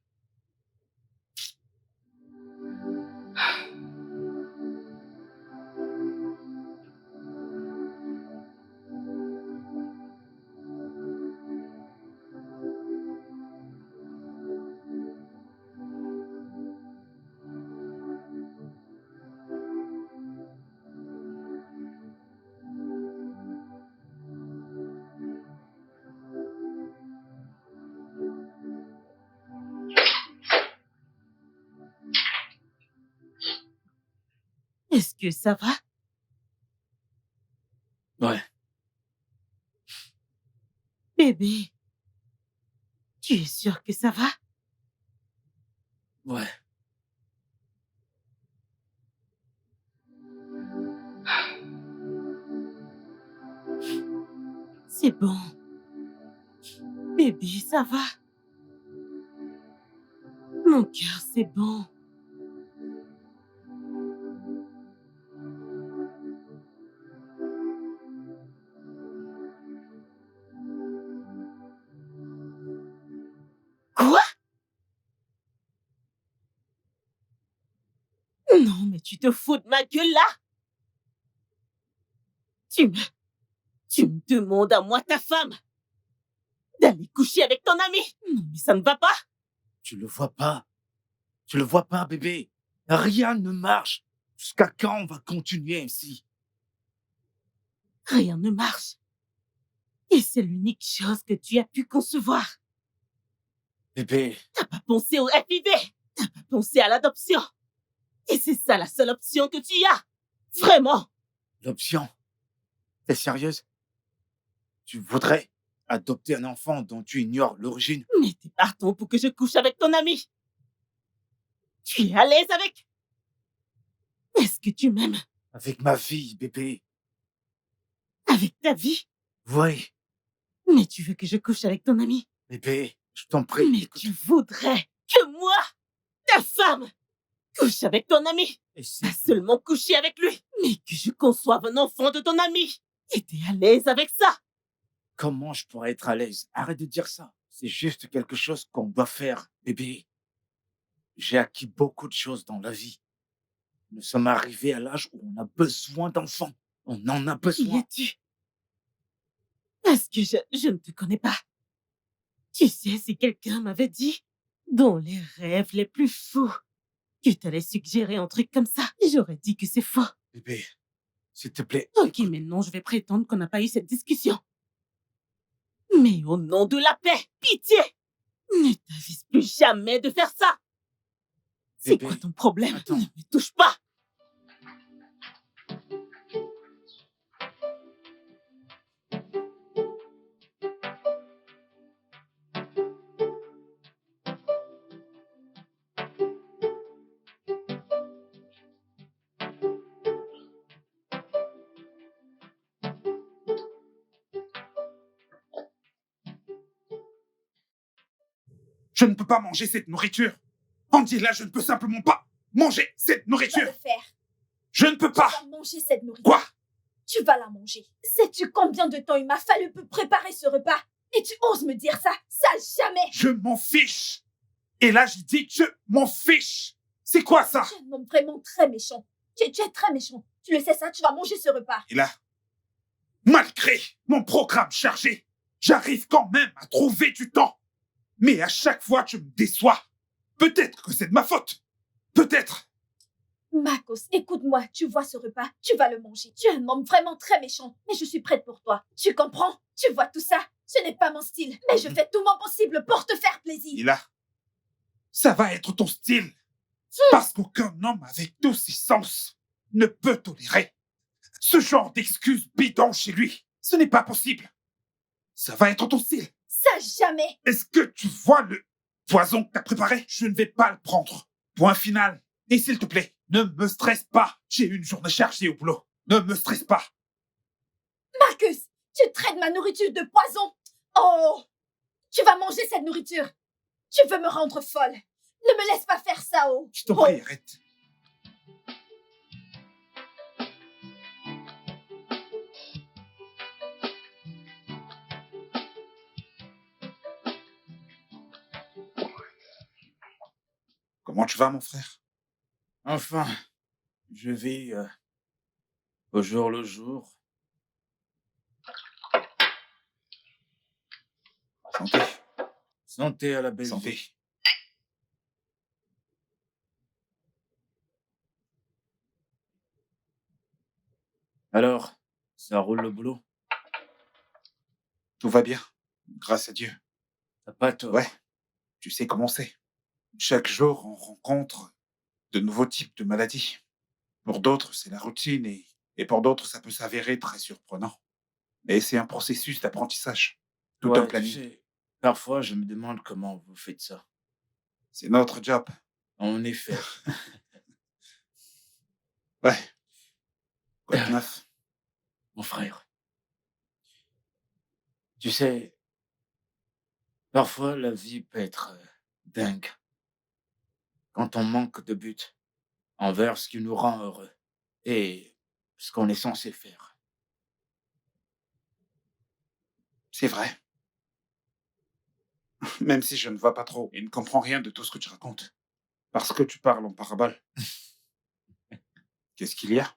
[SPEAKER 1] est-ce que ça va?
[SPEAKER 2] Ouais.
[SPEAKER 1] Bébé, tu es sûr que ça va?
[SPEAKER 2] Ouais.
[SPEAKER 1] C'est bon. Bébé, ça va? Mon cœur, c'est bon. Quoi? Non, mais tu te fous de ma gueule là? Tu me demandes à moi, ta femme, d'aller coucher avec ton ami? Non, mais ça ne va pas.
[SPEAKER 2] Tu le vois pas? Tu le vois pas, bébé? Rien ne marche. Jusqu'à quand on va continuer ainsi?
[SPEAKER 1] Rien ne marche. Et c'est l'unique chose que tu as pu concevoir.
[SPEAKER 2] Bébé,
[SPEAKER 1] T'as pas pensé au FIV. T'as pas pensé à l'adoption. Et c'est ça la seule option que tu as. Vraiment.
[SPEAKER 2] l'option. T'es sérieuse? Tu voudrais adopter un enfant dont tu ignores l'origine?
[SPEAKER 1] Mais t'es partant pour que je couche avec ton ami. Tu es à l'aise avec? Est-ce que tu m'aimes?
[SPEAKER 2] Avec ma vie, bébé.
[SPEAKER 1] Avec ta vie?
[SPEAKER 2] Oui,
[SPEAKER 1] Mais tu veux que je couche avec ton ami?
[SPEAKER 2] bébé, je t'en prie.
[SPEAKER 1] Mais
[SPEAKER 2] écoute.
[SPEAKER 1] tu voudrais que moi, ta femme, couche avec ton ami?
[SPEAKER 2] Et c'est-
[SPEAKER 1] Pas seulement coucher avec lui, mais que je conçoive un enfant de ton ami. Et t'es à l'aise avec ça?
[SPEAKER 2] Comment je pourrais être à l'aise? Arrête de dire ça. C'est juste quelque chose qu'on doit faire, bébé. J'ai acquis beaucoup de choses dans la vie. Nous sommes arrivés à l'âge où on a besoin d'enfants. On en a
[SPEAKER 1] Qui
[SPEAKER 2] besoin.
[SPEAKER 1] es-tu? Parce que je ne te connais pas. Tu sais, si quelqu'un m'avait dit, dans les rêves les plus fous, que t'allais suggérer un truc comme ça, j'aurais dit que c'est faux.
[SPEAKER 2] Bébé, s'il te plaît.
[SPEAKER 1] Ok, mais non, je vais prétendre qu'on n'a pas eu cette discussion. Mais au nom de la paix, pitié! Ne t'avise plus jamais de faire ça! C'est
[SPEAKER 2] Bébé,
[SPEAKER 1] quoi ton problème?
[SPEAKER 2] attends.
[SPEAKER 1] Ne me touche pas!
[SPEAKER 3] Je ne peux pas manger cette nourriture. Andy, là, je ne peux simplement pas manger cette
[SPEAKER 6] Tu vas
[SPEAKER 3] nourriture.
[SPEAKER 6] le faire.
[SPEAKER 3] Je ne peux
[SPEAKER 6] Tu
[SPEAKER 3] pas.
[SPEAKER 6] vas manger cette nourriture.
[SPEAKER 3] Quoi?
[SPEAKER 6] Tu vas la manger. Sais-tu combien de temps il m'a fallu pour préparer ce repas? Et tu oses me dire ça? Ça, jamais.
[SPEAKER 3] Je m'en fiche. Et là, je dis que je m'en fiche. C'est quoi ça?
[SPEAKER 6] Tu es un homme vraiment très méchant. Tu es très méchant. Tu le sais ça, tu vas manger ce repas.
[SPEAKER 3] Et là, malgré mon programme chargé, j'arrive quand même à trouver du temps. Mais à chaque fois, tu me déçois. Peut-être que c'est de ma faute. Peut-être.
[SPEAKER 6] Marcos, écoute-moi, tu vois ce repas, tu vas le manger. Tu es un homme vraiment très méchant, mais je suis prête pour toi. Tu comprends? Tu vois tout ça? Ce n'est pas mon style, mais je fais tout mon possible pour te faire plaisir.
[SPEAKER 3] Et là, ça va être ton style. Parce qu'aucun homme avec tous ses sens ne peut tolérer ce genre d'excuses bidons chez lui. Ce n'est pas possible. Ça va être ton style.
[SPEAKER 6] Ça, jamais.
[SPEAKER 3] Est-ce que tu vois le poison que t'as préparé? Je ne vais pas le prendre. Point final. Et s'il te plaît, ne me stresse pas. J'ai une journée chargée au boulot. Ne me stresse pas.
[SPEAKER 6] Marcus, tu traites ma nourriture de poison. Oh, tu vas manger cette nourriture. Tu veux me rendre folle. Ne me laisse pas faire ça, oh.
[SPEAKER 3] Je t'en prie, arrête. Comment tu vas, mon frère?
[SPEAKER 2] Enfin, je vis au jour le jour.
[SPEAKER 3] Santé.
[SPEAKER 2] Santé à la belle
[SPEAKER 3] Santé.
[SPEAKER 2] vie. Alors, ça roule le boulot?
[SPEAKER 3] Tout va bien. Grâce à Dieu.
[SPEAKER 2] T'as pas tort.
[SPEAKER 3] Ouais. Tu sais comment c'est. Chaque jour, on rencontre de nouveaux types de maladies. Pour d'autres, c'est la routine et pour d'autres, ça peut s'avérer très surprenant. Mais c'est un processus d'apprentissage. Tout
[SPEAKER 2] Ouais,
[SPEAKER 3] un
[SPEAKER 2] tu
[SPEAKER 3] planning.
[SPEAKER 2] sais, parfois, je me demande comment vous faites ça.
[SPEAKER 3] C'est notre job.
[SPEAKER 2] En effet.
[SPEAKER 3] Ouais. Quoi de neuf?
[SPEAKER 2] Mon frère. Tu sais, parfois la vie peut être dingue quand on manque de but envers ce qui nous rend heureux et ce qu'on est censé faire.
[SPEAKER 3] C'est vrai. Même si je ne vois pas trop et ne comprends rien de tout ce que tu racontes. Parce que tu parles en parabole. Qu'est-ce qu'il y a?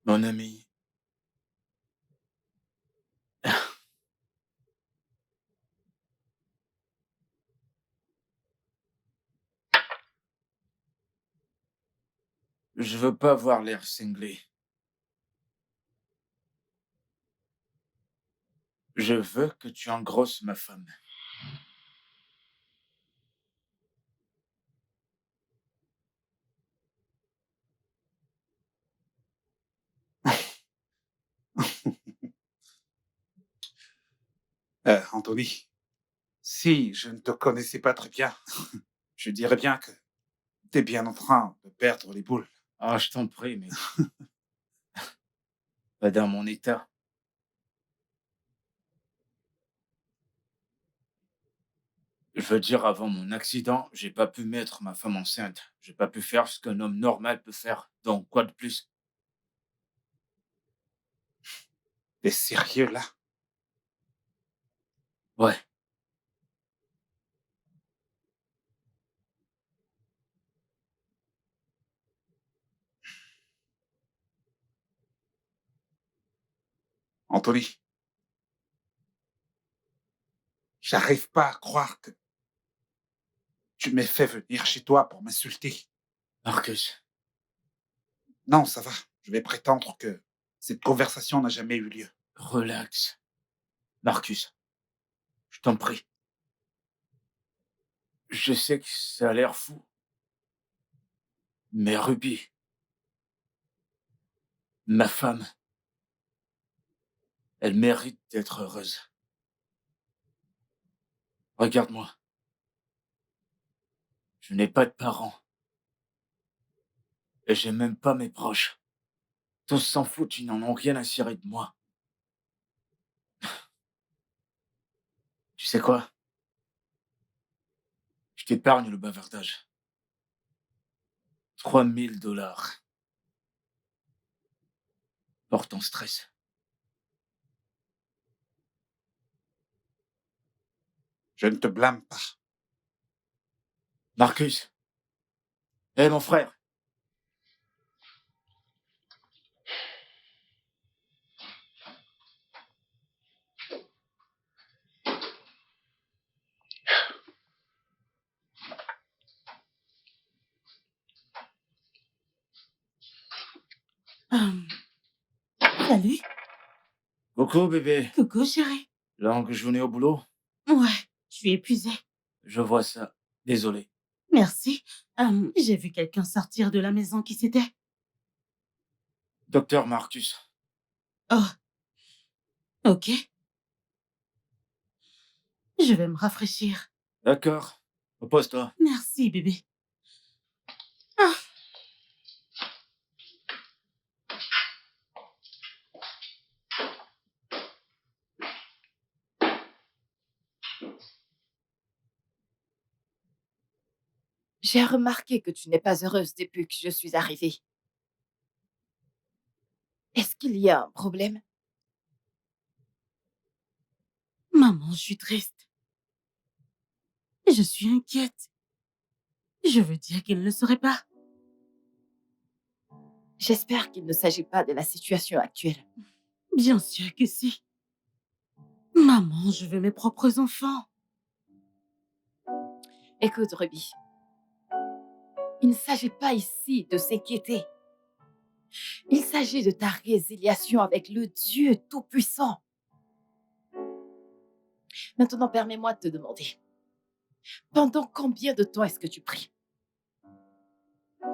[SPEAKER 2] Mon ami, je veux pas avoir l'air cinglé. Je veux que tu engrosses ma femme.
[SPEAKER 3] Anthony, si je ne te connaissais pas très bien, je dirais bien que t'es bien en train de perdre les boules.
[SPEAKER 2] Ah, je t'en prie, mais pas dans mon état. Je veux dire, avant mon accident, j'ai pas pu mettre ma femme enceinte. J'ai pas pu faire ce qu'un homme normal peut faire. Donc, quoi de plus?
[SPEAKER 3] T'es sérieux là?
[SPEAKER 2] Ouais.
[SPEAKER 3] Anthony, j'arrive pas à croire que tu m'aies fait venir chez toi pour m'insulter.
[SPEAKER 2] Marcus,
[SPEAKER 3] Non, ça va. Je vais prétendre que cette conversation n'a jamais eu lieu.
[SPEAKER 2] relax. Marcus, je t'en prie. Je sais que ça a l'air fou. Mais Ruby, ma femme, elle mérite d'être heureuse. Regarde-moi. Je n'ai pas de parents. Et j'ai même pas mes proches. Tous s'en foutent, ils n'en ont rien à cirer de moi. Tu sais quoi? Je t'épargne le bavardage. 3 000 $. Porte ton stress.
[SPEAKER 3] Je ne te blâme pas.
[SPEAKER 2] Marcus. Hé, mon frère.
[SPEAKER 1] Hum, Salut.
[SPEAKER 2] Coucou, bébé.
[SPEAKER 1] Coucou, chérie.
[SPEAKER 2] Longue journée au boulot.
[SPEAKER 1] Ouais, je suis épuisée.
[SPEAKER 2] Je vois ça. Désolé.
[SPEAKER 1] Merci. J'ai vu quelqu'un sortir de la maison. Qui c'était?
[SPEAKER 2] Docteur Marcus.
[SPEAKER 1] Oh, ok. Je vais me rafraîchir.
[SPEAKER 2] D'accord. Repose-toi.
[SPEAKER 1] Merci, bébé. Ah,
[SPEAKER 5] J'ai remarqué que tu n'es pas heureuse depuis que je suis arrivée. Est-ce qu'il y a un problème?
[SPEAKER 1] maman, je suis triste. Je suis inquiète. Je veux dire qu'il ne le saurait pas.
[SPEAKER 5] J'espère qu'il ne s'agit pas de la situation actuelle.
[SPEAKER 1] Bien sûr que si. Maman, je veux mes propres enfants.
[SPEAKER 5] Écoute, Ruby, il ne s'agit pas ici de s'inquiéter. Il s'agit de ta résiliation avec le Dieu Tout-Puissant. Maintenant, permets-moi de te demander, pendant combien de temps est-ce que tu pries?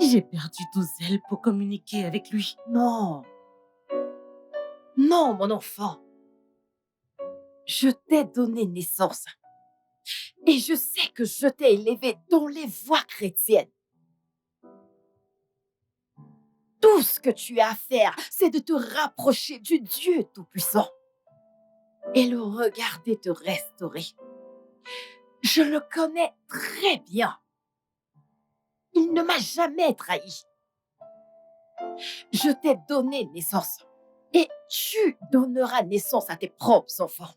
[SPEAKER 1] J'ai perdu tout zèle pour communiquer avec lui.
[SPEAKER 5] Non, non, mon enfant. Je t'ai donné naissance et je sais que je t'ai élevé dans les voies chrétiennes. Tout ce que tu as à faire, c'est de te rapprocher du Dieu Tout-Puissant et le regarder te restaurer. Je le connais très bien. Il ne m'a jamais trahi. Je t'ai donné naissance et tu donneras naissance à tes propres enfants.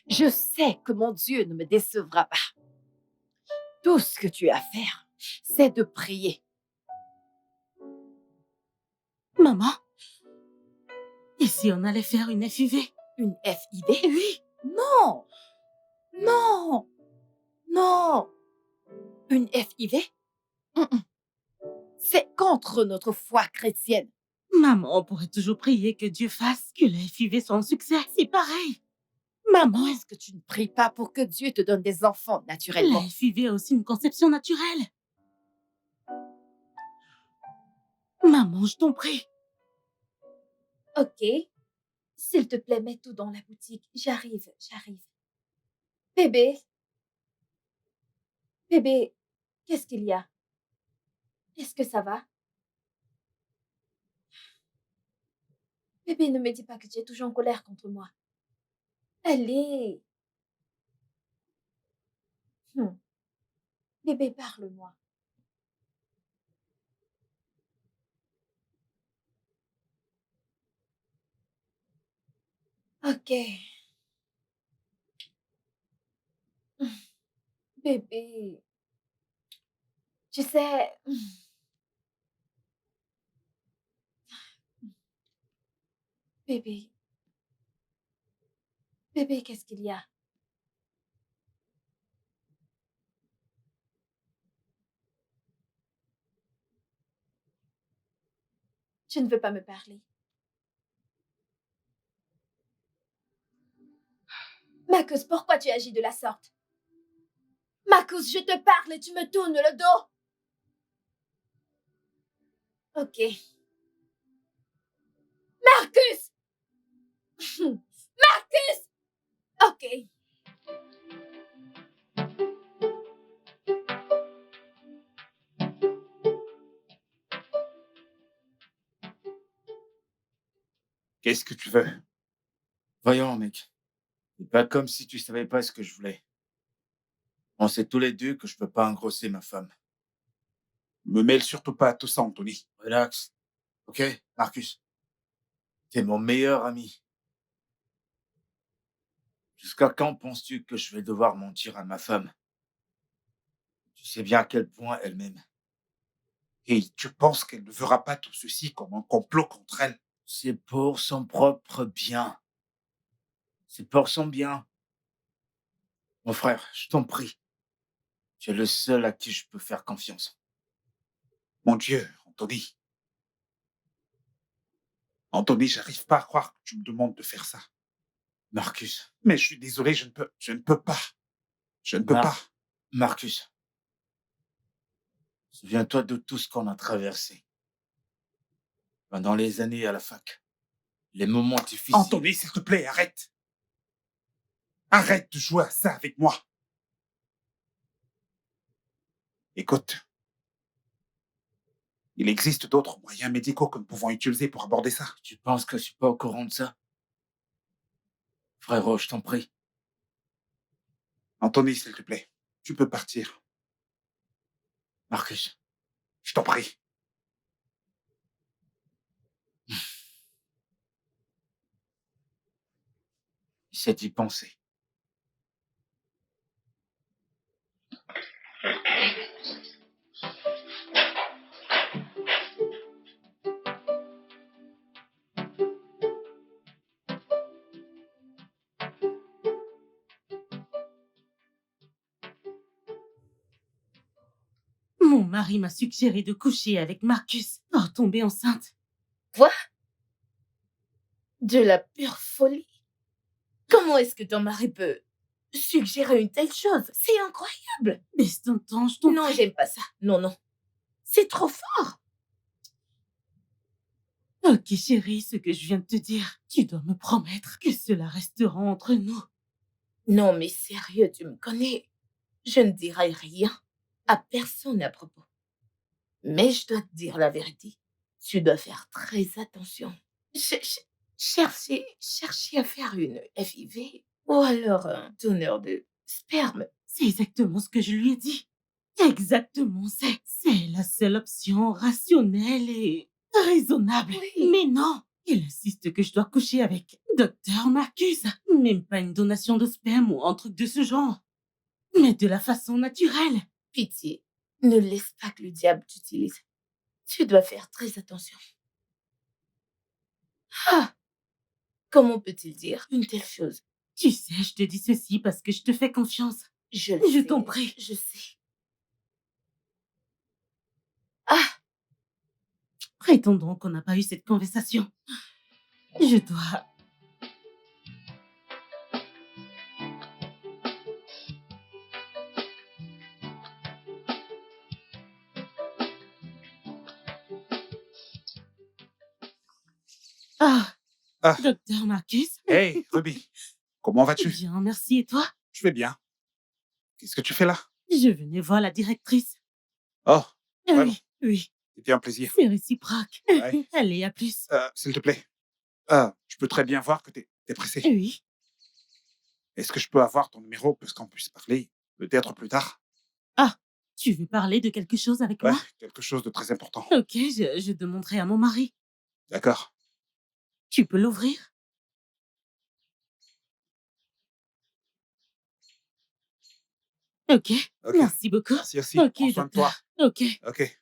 [SPEAKER 5] Je sais que mon Dieu ne me décevra pas. Tout ce que tu as à faire, c'est de prier.
[SPEAKER 1] Maman, et si on allait faire une FIV?
[SPEAKER 5] Une FIV?
[SPEAKER 1] Oui.
[SPEAKER 5] Non, non, non. Une FIV? Mm-mm. C'est contre notre foi chrétienne.
[SPEAKER 1] Maman, on pourrait toujours prier que Dieu fasse que la FIV soit un succès. C'est pareil. Maman,
[SPEAKER 5] Comment est-ce que tu ne pries pas pour que Dieu te donne des enfants naturellement?
[SPEAKER 1] la FIV a aussi une conception naturelle. Maman, je t'en prie.
[SPEAKER 6] Ok. S'il te plaît, mets tout dans la boutique. J'arrive. Bébé. Bébé, qu'est-ce qu'il y a? Est-ce que ça va? Bébé, ne me dis pas que tu es toujours en colère contre moi. Allez. Bébé, parle-moi. Ok. Bébé, tu sais... Bébé. Bébé, qu'est-ce qu'il y a? Tu ne veux pas me parler. Marcus, pourquoi tu agis de la sorte? Marcus, je te parle et tu me tournes le dos. Ok. Marcus! Marcus! Ok.
[SPEAKER 3] Qu'est-ce que tu veux?
[SPEAKER 2] Voyons, mec. C'est pas comme si tu savais pas ce que je voulais. On sait tous les deux que je peux pas engrosser ma femme.
[SPEAKER 3] Me mêle surtout pas à tout ça, Anthony.
[SPEAKER 2] Relax. Ok, Marcus? T'es mon meilleur ami. Jusqu'à quand penses-tu que je vais devoir mentir à ma femme? Tu sais bien à quel point elle m'aime.
[SPEAKER 3] Et tu penses qu'elle ne verra pas tout ceci comme un complot contre elle?
[SPEAKER 2] C'est pour son propre bien. C'est pour son bien. Mon frère, je t'en prie. Tu es le seul à qui je peux faire confiance.
[SPEAKER 3] Mon Dieu, Anthony. Anthony, j'arrive pas à croire que tu me demandes de faire ça.
[SPEAKER 2] Marcus.
[SPEAKER 3] Mais je suis désolé, je ne peux pas. Je ne peux
[SPEAKER 2] Mar-
[SPEAKER 3] pas.
[SPEAKER 2] Marcus. Souviens-toi de tout ce qu'on a traversé. Pendant les années à la fac. Les moments difficiles.
[SPEAKER 3] Anthony, s'il te plaît, arrête. Arrête de jouer à ça avec moi. Écoute, il existe d'autres moyens médicaux que nous pouvons utiliser pour aborder ça.
[SPEAKER 2] Tu penses que je suis pas au courant de ça? Frérot, je t'en prie.
[SPEAKER 3] Anthony, s'il te plaît, tu peux partir.
[SPEAKER 2] Marcus.
[SPEAKER 3] Je t'en prie.
[SPEAKER 2] Essaie d'y penser.
[SPEAKER 1] Mon mari m'a suggéré de coucher avec Marcus pour tomber enceinte.
[SPEAKER 4] Quoi? De la pure folie? Comment est-ce que ton mari peut suggérer une telle chose? C'est incroyable.
[SPEAKER 1] Baisse ton ton, je t'en
[SPEAKER 4] Non,
[SPEAKER 1] prie.
[SPEAKER 4] j'aime pas ça. Non, non. C'est trop fort.
[SPEAKER 1] Ok, chérie, ce que je viens de te dire, tu dois me promettre que cela restera entre nous.
[SPEAKER 4] Non, mais sérieux, tu me connais. Je ne dirai rien à personne à propos. Mais je dois te dire la vérité. Tu dois faire très attention. Cherchez à faire une FIV ou alors un donneur de sperme.
[SPEAKER 1] C'est exactement ce que je lui ai dit. Exactement, c'est la seule option rationnelle et raisonnable.
[SPEAKER 4] Oui.
[SPEAKER 1] Mais non, il insiste que je dois coucher avec Docteur Marcus. Même pas une donation de sperme ou un truc de ce genre. Mais de la façon naturelle.
[SPEAKER 4] Pitié, ne laisse pas que le diable t'utilise. Tu dois faire très attention. Ah! Comment peut-il dire une telle chose?
[SPEAKER 1] Tu sais, je te dis ceci parce que je te fais confiance.
[SPEAKER 4] Je le
[SPEAKER 1] Je
[SPEAKER 4] sais,
[SPEAKER 1] t'en prie.
[SPEAKER 4] Je sais. Ah!
[SPEAKER 1] Prétendons qu'on n'a pas eu cette conversation. Je dois... Ah,
[SPEAKER 3] Ah.
[SPEAKER 1] Docteur Marcus.
[SPEAKER 3] Hey, Ruby, comment vas-tu?
[SPEAKER 1] Bien, merci. Et toi?
[SPEAKER 3] Je vais bien. Qu'est-ce que tu fais là?
[SPEAKER 1] Je venais voir la directrice.
[SPEAKER 3] Oh, vraiment?
[SPEAKER 1] Oui,
[SPEAKER 3] C'était un plaisir.
[SPEAKER 1] c'est réciproque.
[SPEAKER 3] Ouais.
[SPEAKER 1] Allez, à plus.
[SPEAKER 3] S'il te plaît, je peux très bien voir que t'es pressé.
[SPEAKER 1] Oui.
[SPEAKER 3] Est-ce que je peux avoir ton numéro pour qu'on puisse parler peut-être plus tard?
[SPEAKER 1] Ah, tu veux parler de quelque chose avec
[SPEAKER 3] Ouais,
[SPEAKER 1] moi?
[SPEAKER 3] quelque chose de très important.
[SPEAKER 1] Ok, je demanderai à mon mari.
[SPEAKER 3] D'accord.
[SPEAKER 1] Tu peux l'ouvrir? Ok,
[SPEAKER 3] Ok.
[SPEAKER 1] merci beaucoup.
[SPEAKER 3] Merci aussi.
[SPEAKER 1] Ok,
[SPEAKER 3] Prends soin de toi.
[SPEAKER 1] docteur. Ok.
[SPEAKER 3] Ok.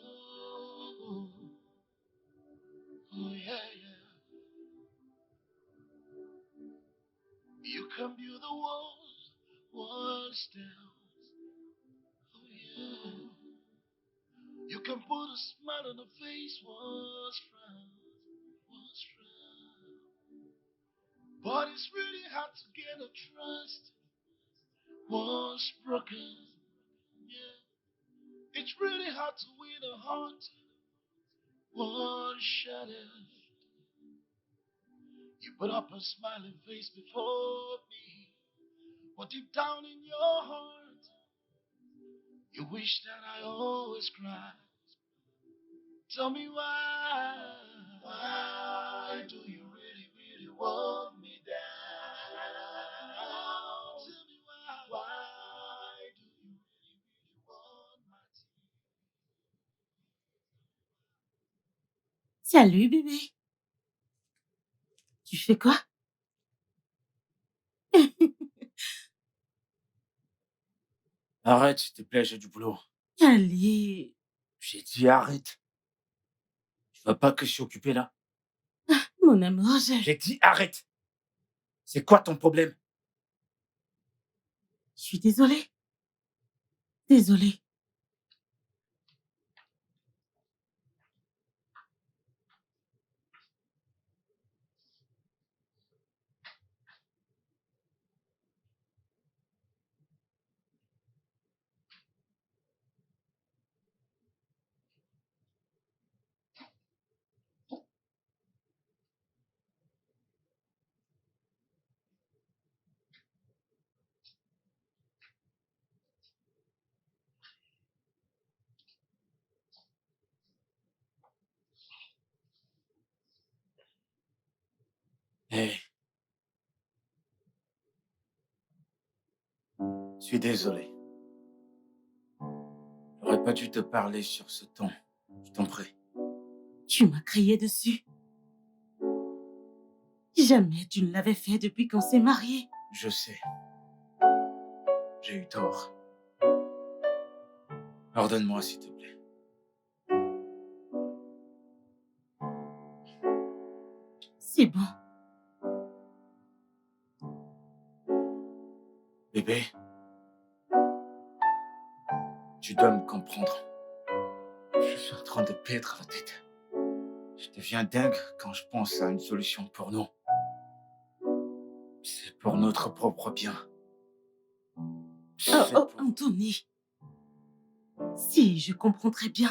[SPEAKER 7] Oh, oh, yeah, yeah. You can build the walls down. Oh, yeah. You can put a smile on the face, once frown. But it's really hard to get a trust once broken. Yeah. It's really hard to win a heart one shot at. You put up a smiling face before me, but deep down in your heart, you wish that I always cried. Tell me why. Why do you really, really want me down? Tell me why. Why do you really, really want my
[SPEAKER 1] Salut bébé. Tu fais quoi?
[SPEAKER 2] Arrête, s'il te plaît, j'ai du boulot.
[SPEAKER 1] Allez,
[SPEAKER 2] J'ai dit arrête. Tu vois pas que je suis occupé là?
[SPEAKER 1] mon amour,
[SPEAKER 2] J'ai dit arrête. C'est quoi ton problème?
[SPEAKER 1] je suis désolée. Désolée.
[SPEAKER 2] Hé. Je suis désolé. J'aurais pas dû te parler sur ce ton. Je t'en prie.
[SPEAKER 1] Tu m'as crié dessus. Jamais tu ne l'avais fait depuis qu'on s'est mariés.
[SPEAKER 2] Je sais. J'ai eu tort. Pardonne-moi, s'il te plaît.
[SPEAKER 1] C'est bon.
[SPEAKER 2] Bébé, tu dois me comprendre. Je suis en train de perdre la tête. Je deviens dingue quand je pense à une solution pour nous. C'est pour notre propre bien.
[SPEAKER 1] Oh,
[SPEAKER 2] C'est
[SPEAKER 1] oh,
[SPEAKER 2] pour...
[SPEAKER 1] Anthony. Si, je comprends très bien.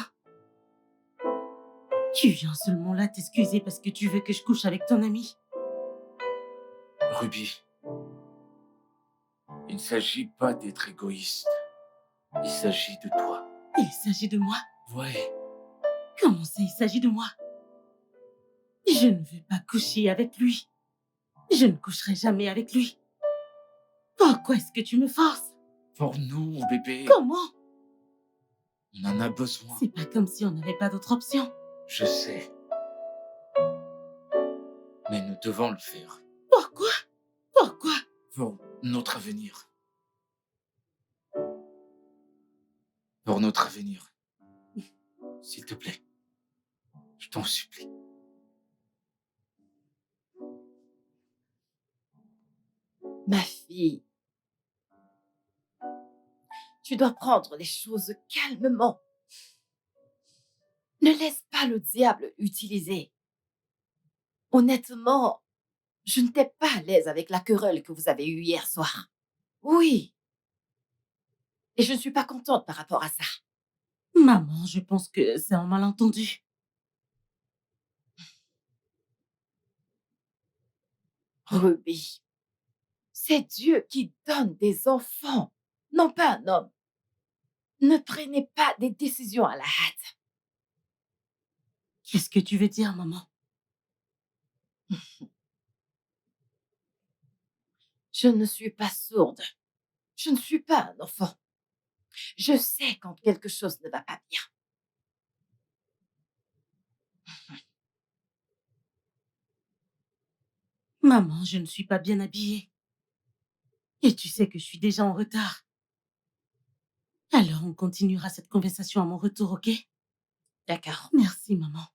[SPEAKER 1] Tu viens seulement là t'excuser parce que tu veux que je couche avec ton ami.
[SPEAKER 2] Ruby, il ne s'agit pas d'être égoïste. Il s'agit de toi.
[SPEAKER 1] Il s'agit de moi.
[SPEAKER 2] Ouais,
[SPEAKER 1] Comment ça, il s'agit de moi? Je ne veux pas coucher avec lui. Je ne coucherai jamais avec lui. Pourquoi est-ce que tu me forces?
[SPEAKER 2] pour nous, bébé.
[SPEAKER 1] Comment?
[SPEAKER 2] On en a besoin.
[SPEAKER 1] C'est pas comme si on n'avait pas d'autre option.
[SPEAKER 2] Je sais. Mais nous devons le faire.
[SPEAKER 1] Pourquoi? Pourquoi?
[SPEAKER 2] Pour notre avenir. Pour notre avenir. S'il te plaît. Je t'en supplie.
[SPEAKER 5] Ma fille, tu dois prendre les choses calmement. Ne laisse pas le diable utiliser. Honnêtement, je n'étais pas à l'aise avec la querelle que vous avez eue hier soir. Oui. Et je ne suis pas contente par rapport à ça.
[SPEAKER 1] Maman, je pense que c'est un malentendu.
[SPEAKER 5] Ruby, c'est Dieu qui donne des enfants, non pas un homme. Ne prenez pas des décisions à la hâte.
[SPEAKER 1] Qu'est-ce que tu veux dire, maman?
[SPEAKER 5] Je ne suis pas sourde. Je ne suis pas un enfant. Je sais quand quelque chose ne va pas bien.
[SPEAKER 1] Maman, je ne suis pas bien habillée. Et tu sais que je suis déjà en retard. Alors, on continuera cette conversation à mon retour, ok?
[SPEAKER 5] D'accord.
[SPEAKER 1] Merci, maman.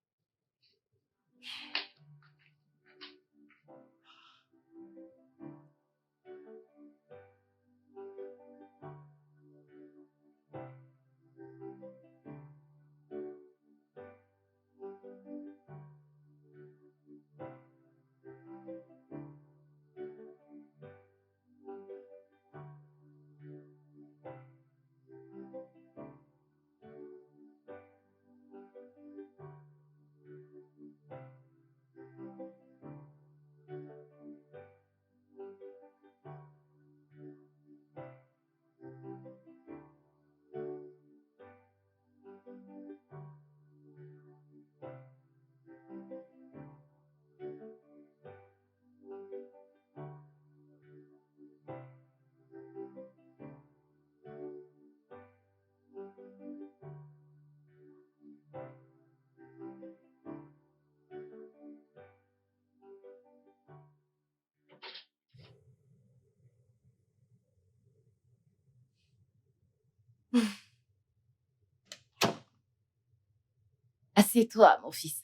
[SPEAKER 5] Assieds-toi, mon fils.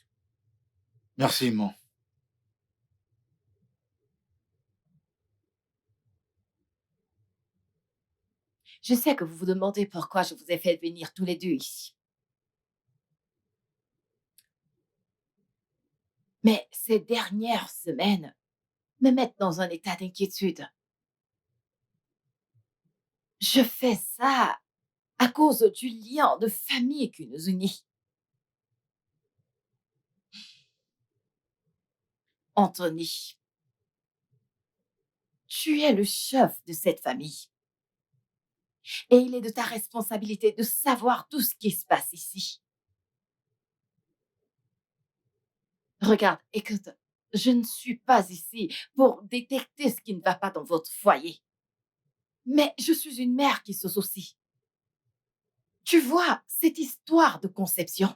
[SPEAKER 2] Merci, maman.
[SPEAKER 5] Je sais que vous vous demandez pourquoi je vous ai fait venir tous les deux ici. Mais ces dernières semaines me mettent dans un état d'inquiétude. Je fais ça à cause du lien de famille qui nous unit. Anthony, tu es le chef de cette famille. Et il est de ta responsabilité de savoir tout ce qui se passe ici. Regarde, écoute, je ne suis pas ici pour détecter ce qui ne va pas dans votre foyer. Mais je suis une mère qui se soucie. Tu vois, cette histoire de conception,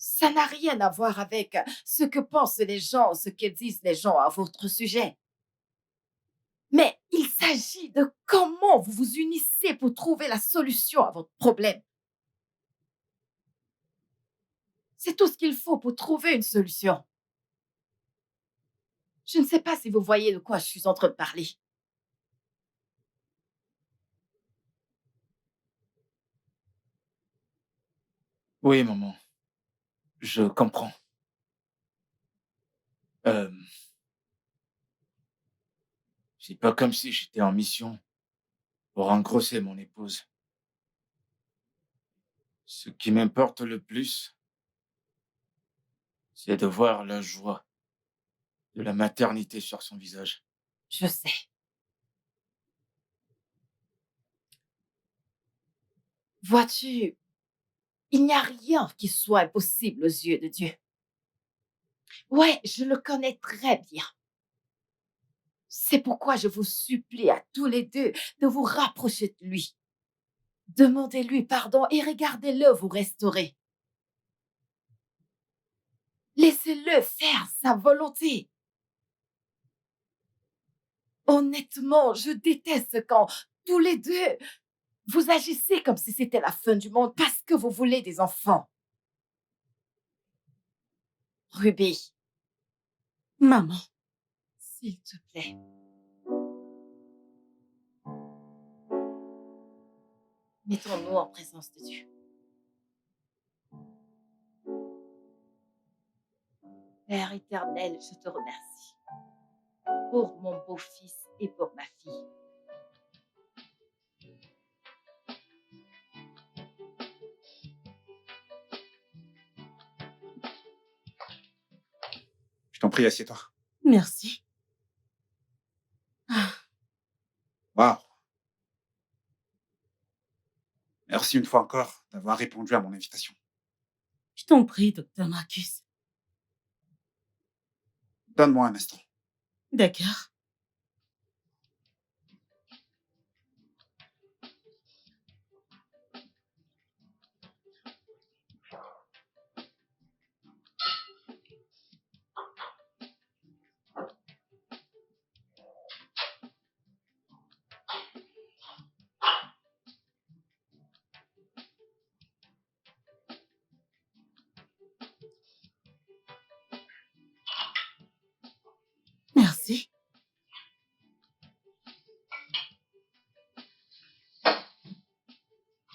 [SPEAKER 5] ça n'a rien à voir avec ce que pensent les gens, ce que disent les gens à votre sujet. Mais il s'agit de comment vous vous unissez pour trouver la solution à votre problème. C'est tout ce qu'il faut pour trouver une solution. Je ne sais pas si vous voyez de quoi je suis en train de parler.
[SPEAKER 2] Oui, maman. Je comprends. Euh, c'est pas comme si j'étais en mission pour engrosser mon épouse. Ce qui m'importe le plus, c'est de voir la joie de la maternité sur son visage.
[SPEAKER 5] Je sais. Vois-tu, il n'y a rien qui soit impossible aux yeux de Dieu. Ouais, je le connais très bien. C'est pourquoi je vous supplie à tous les deux de vous rapprocher de lui. Demandez-lui pardon et regardez-le vous restaurer. Laissez-le faire sa volonté. Honnêtement, je déteste quand tous les deux, vous agissez comme si c'était la fin du monde parce que vous voulez des enfants. Ruby,
[SPEAKER 1] Maman,
[SPEAKER 5] s'il te plaît. Mettons-nous en présence de Dieu. Père éternel, je te remercie pour mon beau-fils et pour ma fille.
[SPEAKER 3] Je t'en prie, assieds-toi.
[SPEAKER 1] merci. Ah,
[SPEAKER 3] Waouh. Merci une fois encore d'avoir répondu à mon invitation.
[SPEAKER 1] je t'en prie, docteur Marcus.
[SPEAKER 3] Donne-moi un instant.
[SPEAKER 1] D'accord. Merci.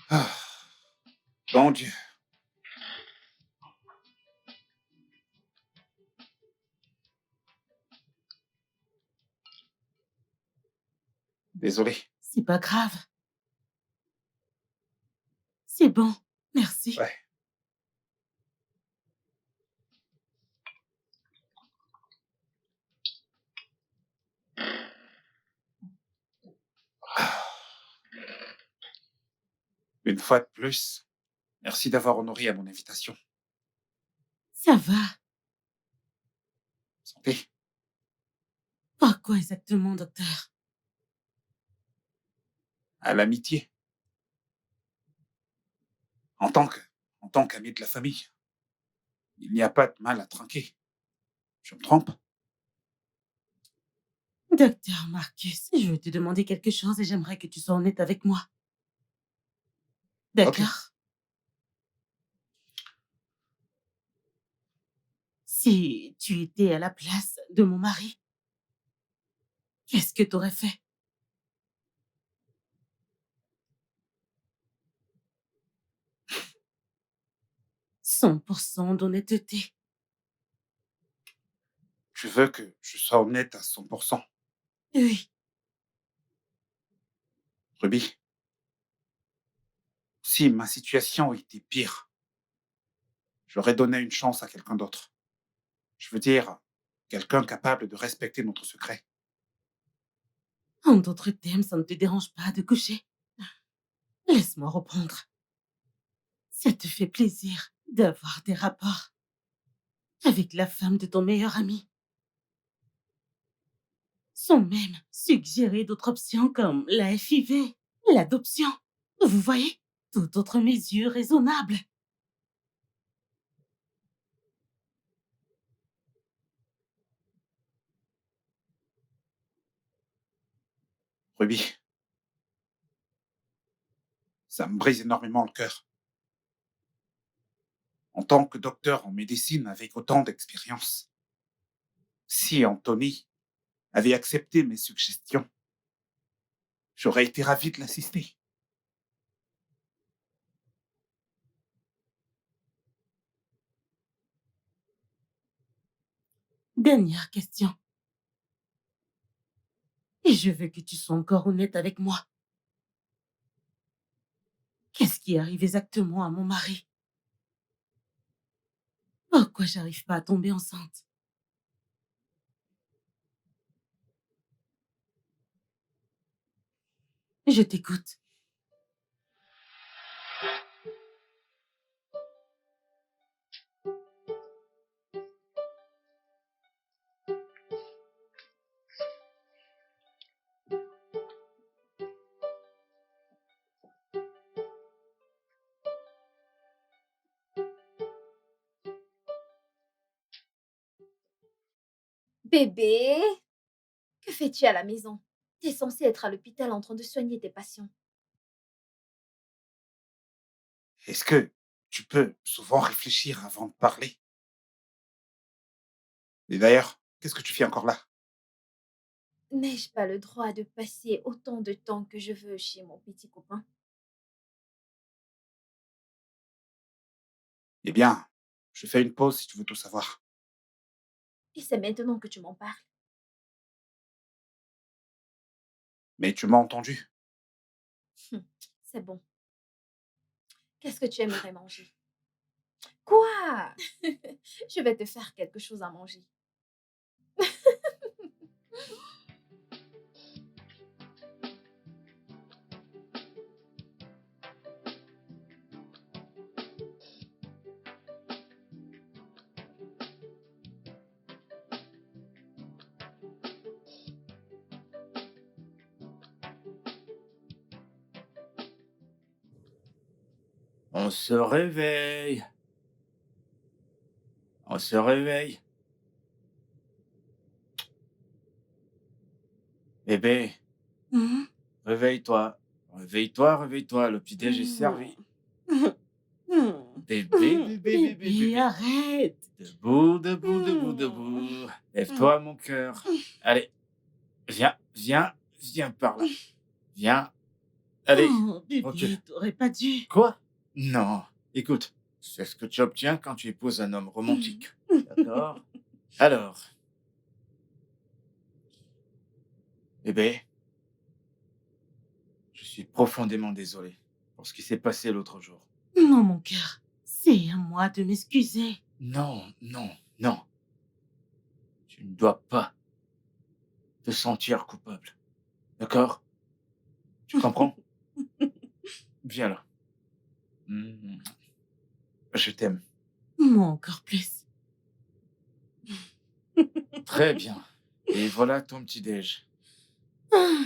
[SPEAKER 3] Ah, bon Dieu. Désolé.
[SPEAKER 1] C'est pas grave. C'est bon. Merci.
[SPEAKER 3] Ouais. Une fois de plus, merci d'avoir honoré à mon invitation.
[SPEAKER 1] Ça va.
[SPEAKER 3] Santé.
[SPEAKER 1] Pourquoi exactement, docteur?
[SPEAKER 3] À l'amitié. En tant qu'ami de la famille, il n'y a pas de mal à trinquer. Je me trompe?
[SPEAKER 1] Docteur Marcus, je veux te demander quelque chose et j'aimerais que tu sois honnête avec moi. D'accord? Si tu étais à la place de mon mari, qu'est-ce que tu aurais fait? 100% d'honnêteté.
[SPEAKER 3] Tu veux que je sois honnête à 100%.
[SPEAKER 1] Oui.
[SPEAKER 3] Ruby, si ma situation était pire, j'aurais donné une chance à quelqu'un d'autre. Je veux dire, quelqu'un capable de respecter notre secret.
[SPEAKER 1] En d'autres termes, ça ne te dérange pas de coucher? Laisse-moi reprendre. Ça te fait plaisir d'avoir des rapports avec la femme de ton meilleur ami. Sans même suggérer d'autres options comme la FIV, l'adoption. Vous voyez? Toute autre mesure raisonnable.
[SPEAKER 3] Ruby, ça me brise énormément le cœur. En tant que docteur en médecine avec autant d'expérience, si Anthony avait accepté mes suggestions, j'aurais été ravi de l'assister.
[SPEAKER 1] Dernière question. Et je veux que tu sois encore honnête avec moi. Qu'est-ce qui arrive exactement à mon mari? Pourquoi j'arrive pas à tomber enceinte? Je t'écoute.
[SPEAKER 6] Bébé, que fais-tu à la maison? T'es censée être à l'hôpital en train de soigner tes patients.
[SPEAKER 3] Est-ce que tu peux souvent réfléchir avant de parler? Et d'ailleurs, qu'est-ce que tu fais encore là?
[SPEAKER 6] N'ai-je pas le droit de passer autant de temps que je veux chez mon petit copain?
[SPEAKER 3] Eh bien, je fais une pause si tu veux tout savoir.
[SPEAKER 6] Et c'est maintenant que tu m'en parles.
[SPEAKER 3] Mais tu m'as entendu.
[SPEAKER 6] C'est bon. Qu'est-ce que tu aimerais manger? Quoi? Je vais te faire quelque chose à manger.
[SPEAKER 2] On se réveille. On se réveille. Bébé,
[SPEAKER 1] Mhm.
[SPEAKER 2] réveille-toi. Réveille-toi, réveille-toi. Le petit-déj est servi.
[SPEAKER 1] Mhm.
[SPEAKER 2] Bébé, bébé, bébé,
[SPEAKER 1] Bébé,
[SPEAKER 2] bébé.
[SPEAKER 1] arrête.
[SPEAKER 2] Debout, debout, debout, debout. Lève-toi, mon cœur. Allez, viens, viens, viens par là. Viens. Allez,
[SPEAKER 1] Oh,
[SPEAKER 2] ok.
[SPEAKER 1] bébé, t'aurais pas dû.
[SPEAKER 2] Quoi? Non. Écoute, c'est ce que tu obtiens quand tu épouses un homme romantique. D'accord? Alors, bébé, je suis profondément désolé pour ce qui s'est passé l'autre jour.
[SPEAKER 1] Non, mon cœur, c'est à moi de m'excuser.
[SPEAKER 2] Non, non, non. Tu ne dois pas te sentir coupable. D'accord? Tu comprends? Viens là. Mm. Je t'aime.
[SPEAKER 1] Moi encore plus.
[SPEAKER 2] Très bien. Et voilà ton petit-déj.
[SPEAKER 1] Ah,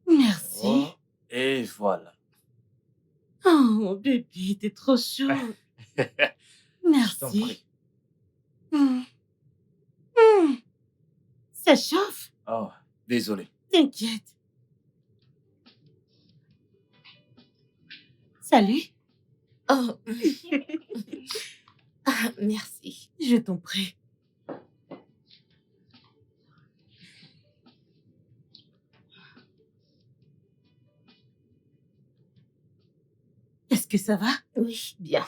[SPEAKER 1] merci.
[SPEAKER 2] Oh, et voilà.
[SPEAKER 1] Oh, bébé, t'es trop chaud.
[SPEAKER 2] Je t'en
[SPEAKER 1] Merci.
[SPEAKER 2] prie.
[SPEAKER 1] Mm. Mm. Ça chauffe?
[SPEAKER 2] Oh, désolé.
[SPEAKER 1] T'inquiète. Salut.
[SPEAKER 4] Oh, ah, merci.
[SPEAKER 1] Je t'en prie. que ça va?
[SPEAKER 4] Oui, bien.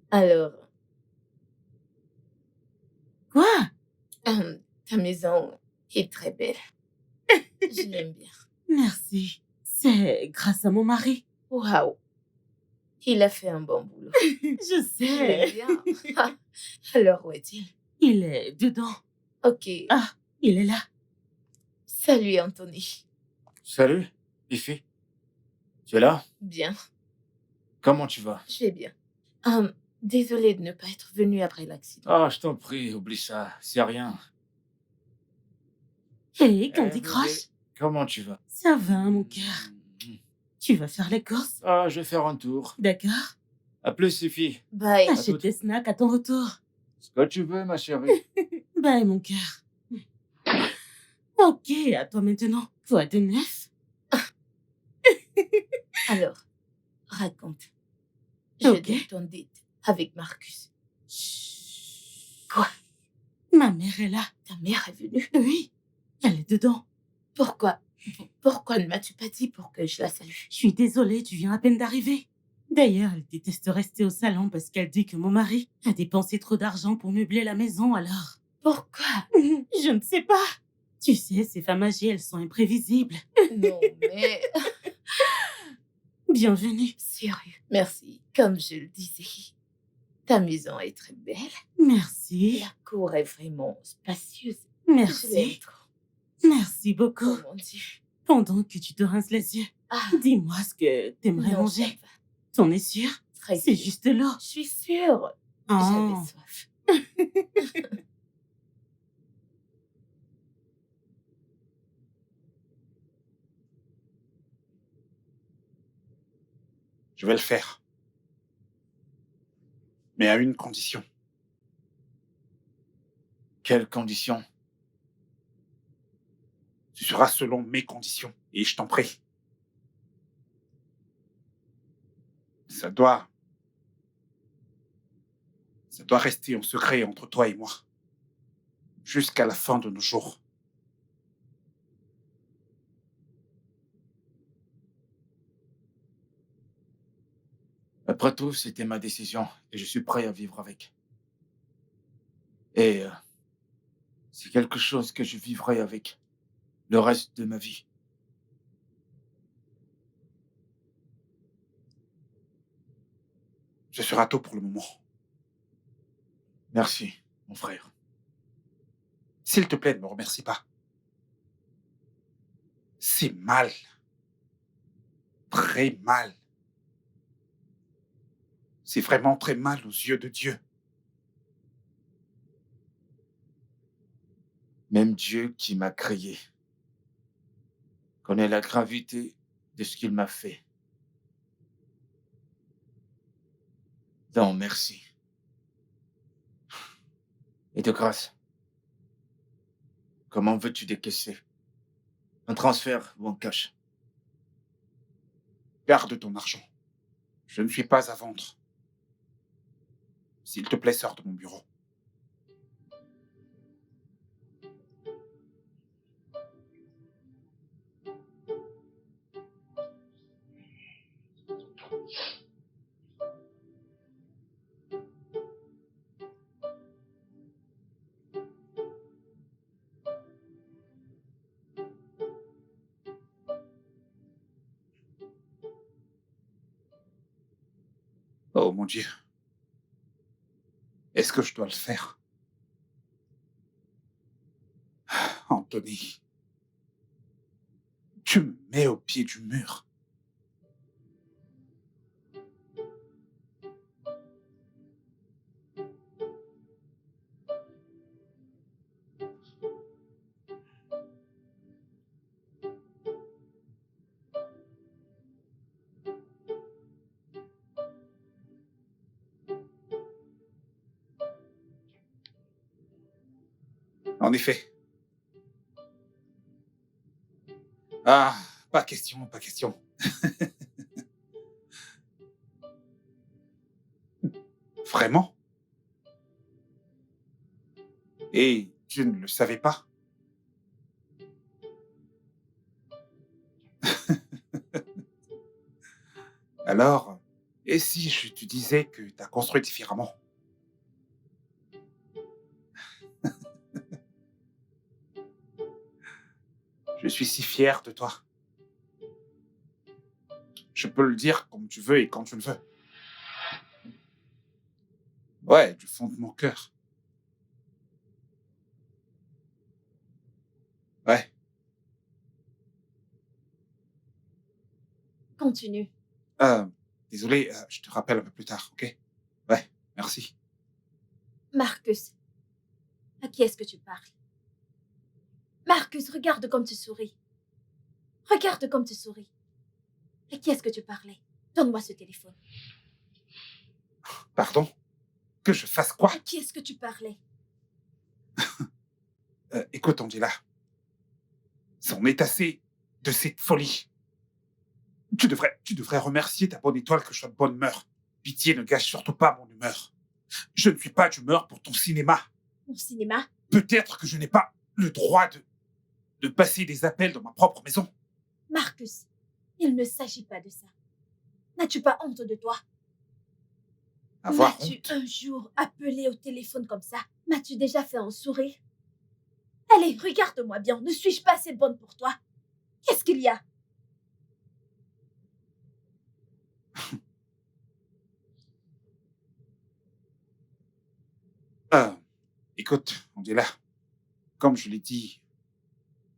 [SPEAKER 4] Alors,
[SPEAKER 1] Quoi?
[SPEAKER 4] ta maison est très belle. Je l'aime bien.
[SPEAKER 1] Merci. C'est grâce à mon mari.
[SPEAKER 4] Waouh, il a fait un bon boulot.
[SPEAKER 1] Je
[SPEAKER 4] Je l'aime
[SPEAKER 1] sais.
[SPEAKER 4] bien. Alors, où est-il?
[SPEAKER 1] Il est dedans.
[SPEAKER 4] Ok.
[SPEAKER 1] Ah, il est là.
[SPEAKER 4] Salut, Anthony.
[SPEAKER 2] Salut, Fifi. Tu es là?
[SPEAKER 4] Bien,
[SPEAKER 2] Comment tu vas?
[SPEAKER 4] je vais bien. Désolée de ne pas être venue après l'accident.
[SPEAKER 2] Ah, je t'en prie, oublie ça. C'est rien.
[SPEAKER 1] Hé, Candy
[SPEAKER 2] bébé,
[SPEAKER 1] Crush.
[SPEAKER 2] comment tu vas?
[SPEAKER 1] Ça va, mon cœur.
[SPEAKER 2] Mhm.
[SPEAKER 1] Tu vas faire les courses?
[SPEAKER 2] Ah, je vais faire un tour.
[SPEAKER 1] D'accord.
[SPEAKER 2] À plus, Fifi.
[SPEAKER 4] Bye.
[SPEAKER 1] Achète
[SPEAKER 2] toutes.
[SPEAKER 1] tes snacks à ton retour.
[SPEAKER 2] Ce que tu veux, ma chérie.
[SPEAKER 1] Bye, mon cœur. Ok, à toi maintenant. Quoi de neuf?
[SPEAKER 4] Alors, raconte. Je
[SPEAKER 1] Ok.
[SPEAKER 4] donne ton date avec Marcus.
[SPEAKER 1] Quoi? Ma mère est là.
[SPEAKER 4] Ta mère est venue.
[SPEAKER 1] Oui, elle est dedans.
[SPEAKER 4] Pourquoi ne m'as-tu pas dit pour que je la salue?
[SPEAKER 1] Je suis désolée, tu viens à peine d'arriver. D'ailleurs, elle déteste rester au salon parce qu'elle dit que mon mari a dépensé trop d'argent pour meubler la maison, alors.
[SPEAKER 4] Pourquoi?
[SPEAKER 1] Je ne sais pas. Tu sais, ces femmes âgées, elles sont imprévisibles.
[SPEAKER 4] Non, mais...
[SPEAKER 1] Bienvenue.
[SPEAKER 4] Sérieux. Merci. Comme je le disais, ta maison est très belle.
[SPEAKER 1] Merci.
[SPEAKER 4] La cour est vraiment spacieuse. Je l'aime
[SPEAKER 1] Merci.
[SPEAKER 4] trop.
[SPEAKER 1] Merci beaucoup.
[SPEAKER 4] Oh mon Dieu.
[SPEAKER 1] Pendant que tu te rinces les yeux,
[SPEAKER 4] Ah,
[SPEAKER 1] dis-moi ce que t'aimerais
[SPEAKER 4] non,
[SPEAKER 1] manger.
[SPEAKER 4] ça va.
[SPEAKER 1] T'en es sûr?
[SPEAKER 4] Très
[SPEAKER 1] C'est
[SPEAKER 4] sûr.
[SPEAKER 1] juste l'eau.
[SPEAKER 4] Je suis sûre.
[SPEAKER 1] Oh.
[SPEAKER 4] J'avais soif.
[SPEAKER 3] Je vais le faire. Mais à une condition.
[SPEAKER 2] Quelles conditions?
[SPEAKER 3] Ce sera selon mes conditions. Et je t'en prie. Ça doit rester en secret entre toi et moi. Jusqu'à la fin de nos jours.
[SPEAKER 2] Après tout, c'était ma décision et je suis prêt à vivre avec. Et c'est quelque chose que je vivrai avec le reste de ma vie.
[SPEAKER 3] Ce sera tôt pour le moment.
[SPEAKER 2] Merci, mon frère.
[SPEAKER 3] S'il te plaît, ne me remercie pas. C'est mal. Très mal. C'est vraiment très mal aux yeux de Dieu.
[SPEAKER 2] Même Dieu qui m'a créé connaît la gravité de ce qu'il m'a fait. Donc, merci. Et de grâce, comment veux-tu décaisser? Un transfert ou un cash?
[SPEAKER 3] Garde ton argent. Je ne suis pas à vendre. S'il te plaît, sors de mon bureau. Oh mon Dieu. Est-ce que je dois le faire? Anthony, tu me mets au pied du mur. En effet. Ah, pas question, pas question. Vraiment? Et tu ne le savais pas? Alors, et si je te disais que tu as construit différemment? Je suis si fier de toi. Je peux le dire comme tu veux et quand tu le veux. Ouais, du fond de mon cœur. Ouais,
[SPEAKER 6] Continue.
[SPEAKER 3] euh, désolé, je te rappelle un peu plus tard, ok? Ouais, merci.
[SPEAKER 6] Marcus, à qui est-ce que tu parles? Marcus, regarde comme tu souris. Regarde comme tu souris. À qui est-ce que tu parlais? Donne-moi ce téléphone.
[SPEAKER 3] Pardon? Que je fasse quoi?
[SPEAKER 6] À qui est-ce que tu parlais?
[SPEAKER 3] Écoute, Angela, c'en est assez de cette folie. Tu devrais remercier ta bonne étoile que je sois de bonne humeur. Pitié, ne gâche surtout pas mon humeur. Je ne suis pas d'humeur pour ton cinéma.
[SPEAKER 6] Mon cinéma?
[SPEAKER 3] Peut-être que je n'ai pas le droit de passer des appels dans ma propre maison.
[SPEAKER 6] Marcus, il ne s'agit pas de ça. N'as-tu pas honte de toi?
[SPEAKER 3] Avoir
[SPEAKER 6] M'as-tu
[SPEAKER 3] honte.
[SPEAKER 6] un jour appelé au téléphone comme ça? M'as-tu déjà fait un sourire? Allez, regarde-moi bien. Ne suis-je pas assez bonne pour toi? Qu'est-ce qu'il y a?
[SPEAKER 3] Écoute, Angela, comme je l'ai dit,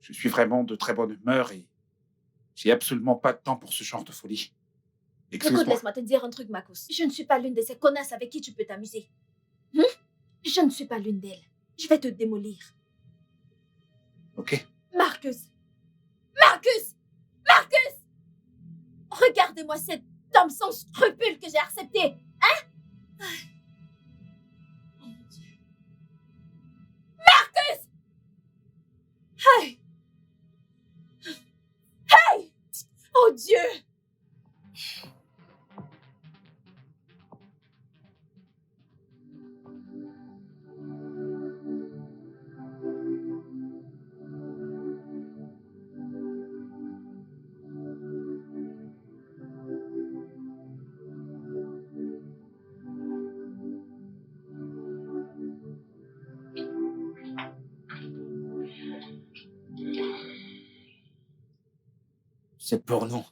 [SPEAKER 3] je suis vraiment de très bonne humeur et j'ai absolument pas de temps pour ce genre de folie.
[SPEAKER 6] Écoute,
[SPEAKER 3] Excuse-moi.
[SPEAKER 6] laisse-moi te dire un truc, Marcus. Je ne suis pas l'une de ces connasses avec qui tu peux t'amuser. Je ne suis pas l'une d'elles. Je vais te démolir.
[SPEAKER 3] Ok?
[SPEAKER 6] Marcus! Marcus! Marcus! Regardez-moi cet homme sans scrupules que j'ai accepté. Hein? Oh mon Dieu. Marcus! Hey! Hey! Oh Dieu!
[SPEAKER 2] C'est pour nous.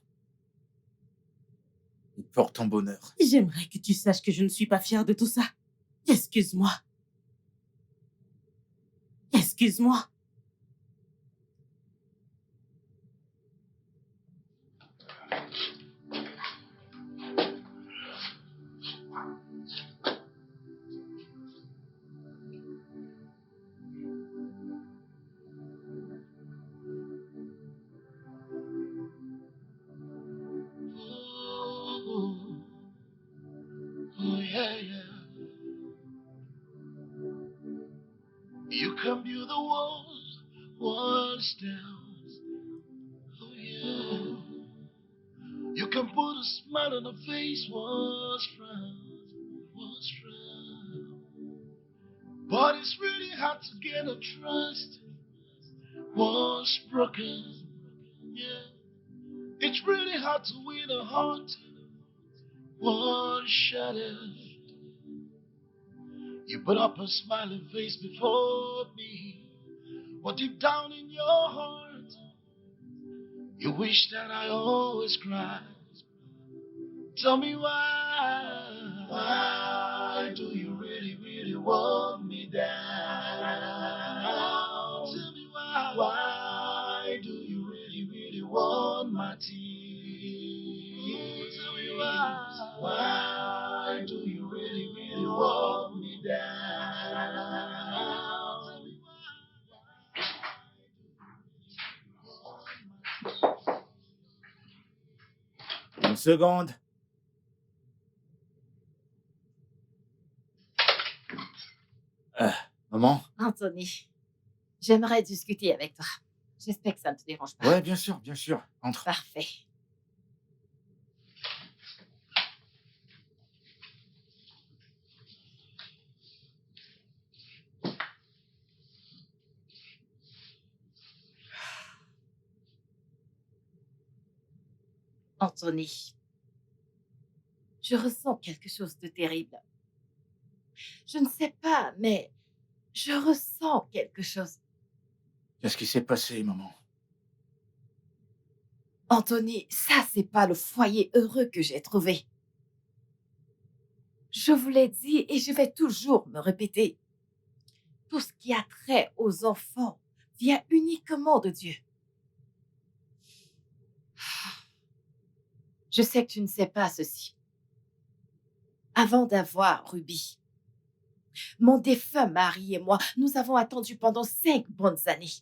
[SPEAKER 2] Et pour ton bonheur.
[SPEAKER 1] J'aimerais que tu saches que je ne suis pas fière de tout ça. Excuse-moi. Excuse-moi.
[SPEAKER 7] Oh, oh, yeah, yeah. You can build the walls down. Oh, yeah. You can put a smile on a face once frown. But it's really hard to get a trust once broken. Yeah. It's really hard to win a heart once shattered. You put up a smiling face before me, but deep down in your heart, you wish that I always cried. Tell me why? Why do you really, really want me down? Tell me why? Why do you really, really want my tears? Tell me why? Why do you really, really want me down? Tell me
[SPEAKER 2] Une seconde. Maman?
[SPEAKER 5] Anthony, j'aimerais discuter avec toi. J'espère que ça ne te dérange pas.
[SPEAKER 2] Ouais, bien sûr, bien sûr. Entre.
[SPEAKER 5] Parfait. Anthony, Je ressens quelque chose de terrible. Je ne sais pas, mais je ressens quelque chose.
[SPEAKER 2] Qu'est-ce qui s'est passé, maman?
[SPEAKER 5] Anthony, ça, c'est pas le foyer heureux que j'ai trouvé. Je vous l'ai dit et je vais toujours me répéter. Tout ce qui a trait aux enfants vient uniquement de Dieu. Je sais que tu ne sais pas ceci. Avant d'avoir Ruby, mon défunt mari et moi, nous avons attendu pendant 5 bonnes années.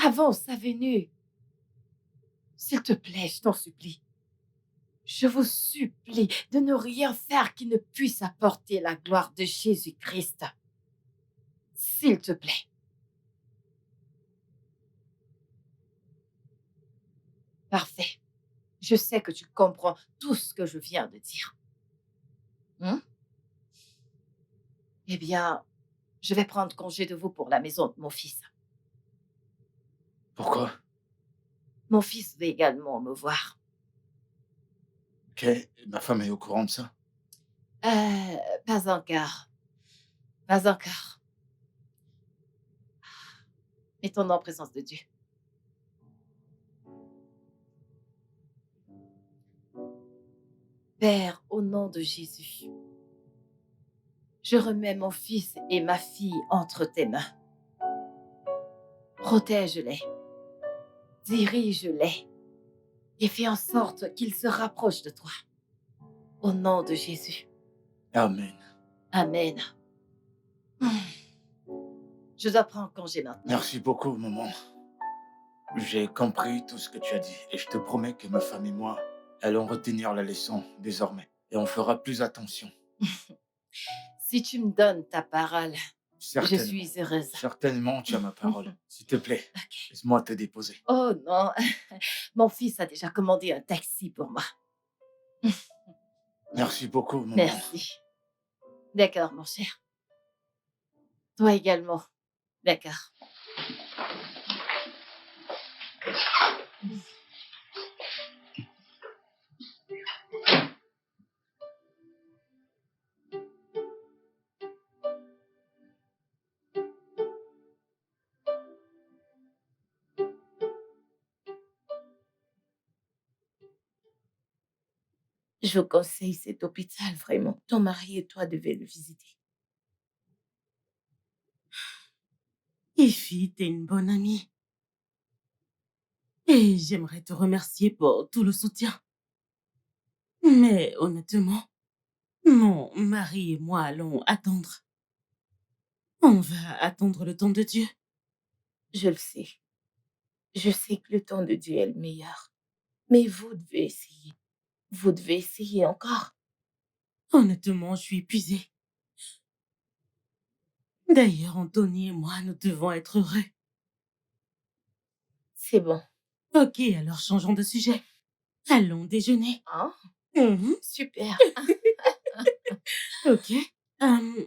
[SPEAKER 5] Avant sa venue, s'il te plaît, je t'en supplie. Je vous supplie de ne rien faire qui ne puisse apporter la gloire de Jésus-Christ. S'il te plaît. Parfait. Je sais que tu comprends tout ce que je viens de dire. Eh bien, je vais prendre congé de vous pour la maison de mon fils.
[SPEAKER 2] Pourquoi?
[SPEAKER 5] Mon fils veut également me voir.
[SPEAKER 2] Ok, ma femme est au courant de ça.
[SPEAKER 5] Pas encore. Pas encore. Mettons-nous en présence de Dieu. Père, au nom de Jésus, je remets mon fils et ma fille entre tes mains. Protège-les, dirige-les et fais en sorte qu'ils se rapprochent de toi. Au nom de Jésus.
[SPEAKER 2] Amen.
[SPEAKER 5] Amen. Je dois prendre congé maintenant.
[SPEAKER 2] Merci beaucoup, maman. J'ai compris tout ce que tu as dit et je te promets que ma femme et moi allons retenir la leçon désormais et on fera plus attention.
[SPEAKER 5] Si tu me donnes ta parole, je
[SPEAKER 2] Certainement.
[SPEAKER 5] suis heureuse.
[SPEAKER 2] Certainement, tu as ma parole. S'il te plaît,
[SPEAKER 5] Ok.
[SPEAKER 2] laisse-moi te déposer.
[SPEAKER 5] Oh non, mon fils a déjà commandé un taxi pour moi.
[SPEAKER 2] Merci beaucoup, maman.
[SPEAKER 5] Merci. D'accord, mon cher. Toi également. D'accord.
[SPEAKER 4] Je vous conseille cet hôpital, vraiment. Ton mari et toi devez le visiter.
[SPEAKER 1] Ify, t'es une bonne amie. Et j'aimerais te remercier pour tout le soutien. Mais honnêtement, mon mari et moi allons attendre. On va attendre le temps de Dieu.
[SPEAKER 4] Je le sais. Je sais que le temps de Dieu est le meilleur. Mais vous devez essayer. Vous devez essayer encore.
[SPEAKER 1] Honnêtement, je suis épuisée. D'ailleurs, Anthony et moi, nous devons être heureux.
[SPEAKER 4] C'est bon.
[SPEAKER 1] Ok, alors changeons de sujet. Allons déjeuner.
[SPEAKER 4] Hein?
[SPEAKER 1] Mhm.
[SPEAKER 4] Super.
[SPEAKER 1] Ok.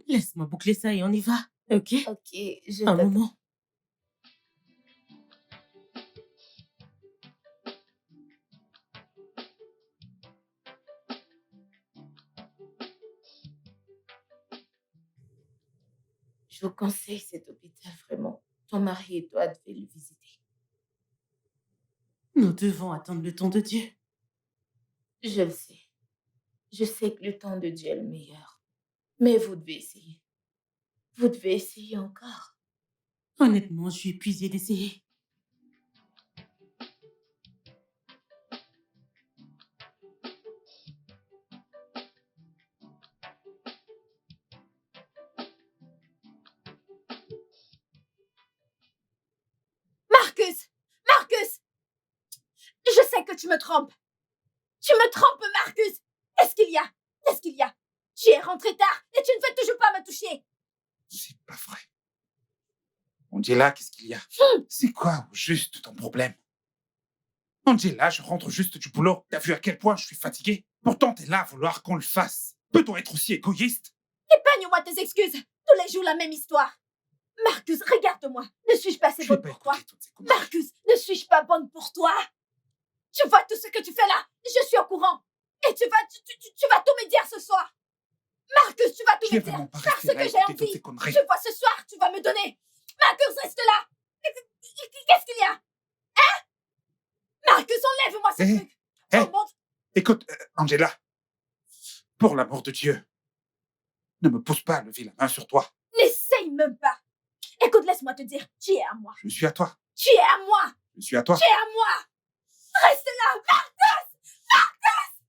[SPEAKER 1] Laisse-moi boucler ça et on y va. Ok?
[SPEAKER 4] Ok, je
[SPEAKER 1] Un
[SPEAKER 4] t'attends.
[SPEAKER 1] moment.
[SPEAKER 4] Je vous conseille cet hôpital, vraiment. Ton mari et toi devez le visiter.
[SPEAKER 1] Nous devons attendre le temps de Dieu.
[SPEAKER 4] Je le sais. Je sais que le temps de Dieu est le meilleur. Mais vous devez essayer. Vous devez essayer encore.
[SPEAKER 1] Honnêtement, je suis épuisée d'essayer.
[SPEAKER 6] Marcus! Marcus! Je sais que tu me trompes. Tu me trompes, Marcus! Qu'est-ce qu'il y a? Qu'est-ce qu'il y a? Tu es rentré tard et tu ne veux toujours pas me toucher.
[SPEAKER 3] C'est pas vrai. Angela, qu'est-ce qu'il y a? C'est quoi au juste ton problème? Angela, je rentre juste du boulot. T'as vu à quel point je suis fatigué? Pourtant, t'es là à vouloir qu'on le fasse. Peut-on être aussi égoïste?
[SPEAKER 6] Épargne-moi tes excuses. Tous les jours, la même histoire. Marcus, regarde-moi. Ne suis-je pas assez
[SPEAKER 3] Je n'ai
[SPEAKER 6] bonne
[SPEAKER 3] pas
[SPEAKER 6] pour toi?
[SPEAKER 3] écouté toutes ces conneries.
[SPEAKER 6] Marcus, ne suis-je pas bonne pour toi? Tu vois tout ce que tu fais là? Je suis au courant. Et tu vas tout me dire ce soir. Marcus, tu vas tout
[SPEAKER 3] Tu es
[SPEAKER 6] me dire.
[SPEAKER 3] vraiment pas
[SPEAKER 6] Parce
[SPEAKER 3] resté là
[SPEAKER 6] que
[SPEAKER 3] à
[SPEAKER 6] j'ai
[SPEAKER 3] écouter toutes
[SPEAKER 6] envie.
[SPEAKER 3] ces conneries.
[SPEAKER 6] Tu vois ce soir, tu vas me donner. Marcus, reste là. Qu'est-ce qu'il y a? Hein? Marcus, enlève-moi ce
[SPEAKER 3] Eh,
[SPEAKER 6] truc.
[SPEAKER 3] eh.
[SPEAKER 6] Oh mon...
[SPEAKER 3] Écoute, Angela, pour l'amour de Dieu, ne me pousse pas à lever la main sur toi.
[SPEAKER 6] N'essaye même pas. Écoute, laisse-moi te dire, tu es à moi.
[SPEAKER 3] Je suis à toi.
[SPEAKER 6] Tu es à moi.
[SPEAKER 3] Je suis à toi.
[SPEAKER 6] Tu es à moi. Reste là, Marcus. Marcus.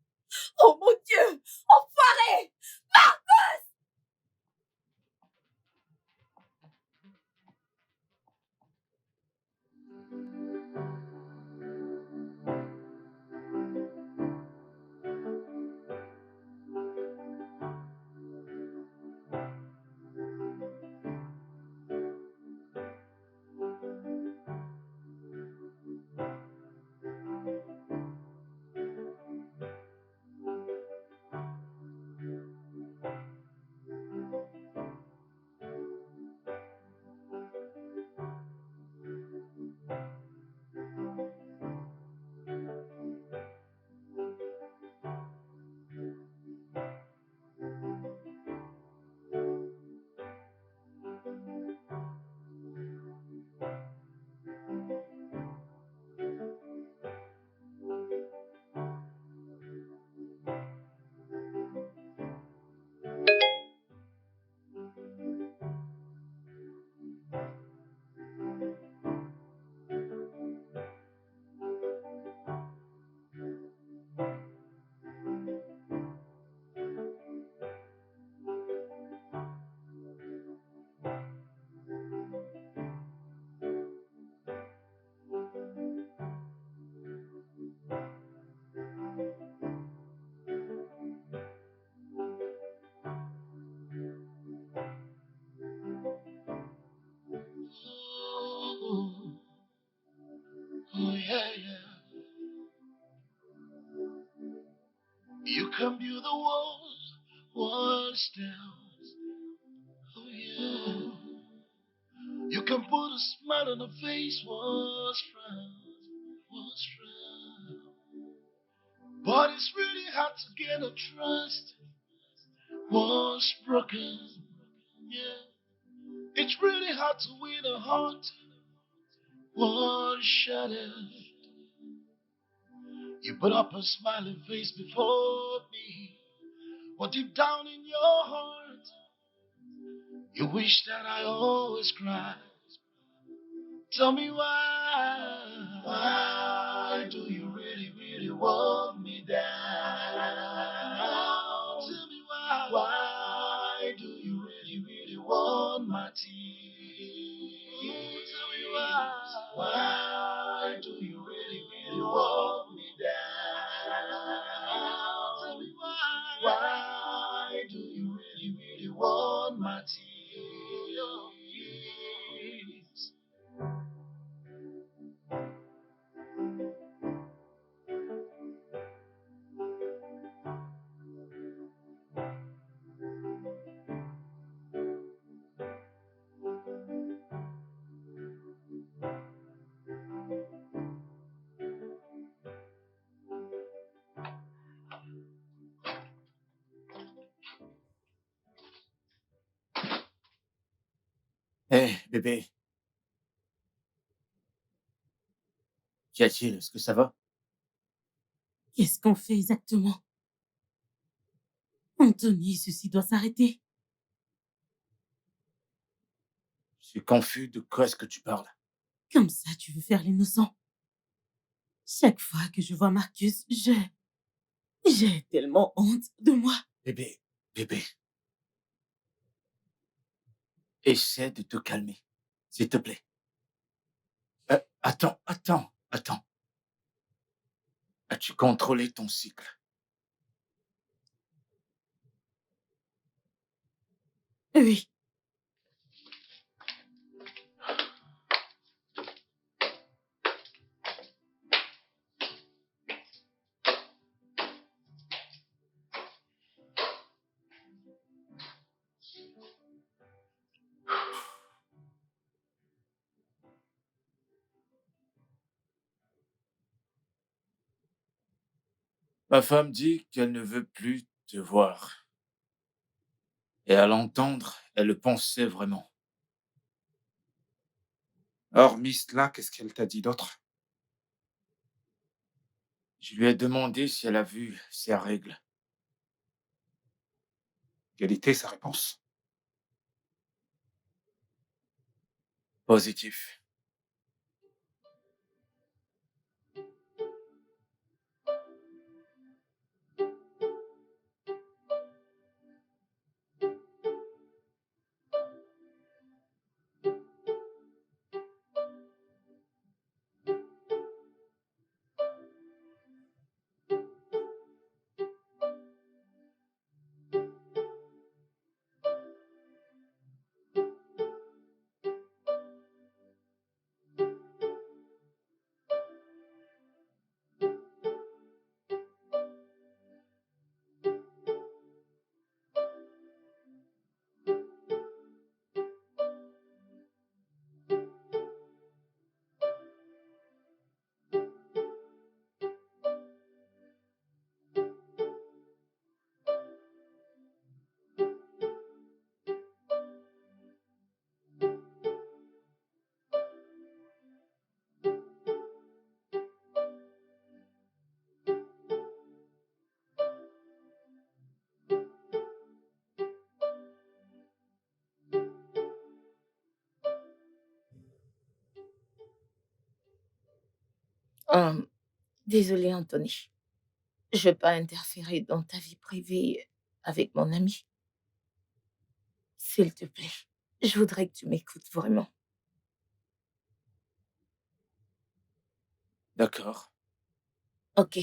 [SPEAKER 6] Oh mon Dieu. Enfoiré. Marcus.
[SPEAKER 7] Oh, oh yeah, yeah. You can build the walls down. Oh yeah. You can put a smile on the face once frown. But it's really hard to get a trust once broken. Yeah. It's really hard to win a heart once shattered. You put up a smiling face before me, but deep down in your heart, you wish that I always cried. Tell me why. Why do you really, really want me down? Tell me why. Why do you really, really want my tears? Tell me why. Why do you really, really want me down? Tell me why. Why do you really, really want my tears?
[SPEAKER 2] Hé, bébé, qu'y a-t-il? Est-ce que ça va?
[SPEAKER 1] Qu'est-ce qu'on fait exactement? Anthony, ceci doit s'arrêter.
[SPEAKER 2] Je suis confus, de quoi est-ce que tu parles?
[SPEAKER 1] Comme ça, tu veux faire l'innocent. Chaque fois que je vois Marcus, j'ai tellement honte de moi.
[SPEAKER 2] Bébé, essaie de te calmer, s'il te plaît. Attends. As-tu contrôlé ton cycle?
[SPEAKER 1] Oui,
[SPEAKER 2] Ma femme dit qu'elle ne veut plus te voir. Et à l'entendre, elle le pensait vraiment.
[SPEAKER 3] Hormis cela, qu'est-ce qu'elle t'a dit d'autre?
[SPEAKER 2] Je lui ai demandé si elle a vu ses règles.
[SPEAKER 3] Quelle était sa réponse?
[SPEAKER 2] Positif.
[SPEAKER 4] Hum, Désolée, Anthony. Je veux pas interférer dans ta vie privée avec mon ami. S'il te plaît, je voudrais que tu m'écoutes vraiment.
[SPEAKER 2] D'accord.
[SPEAKER 4] Ok.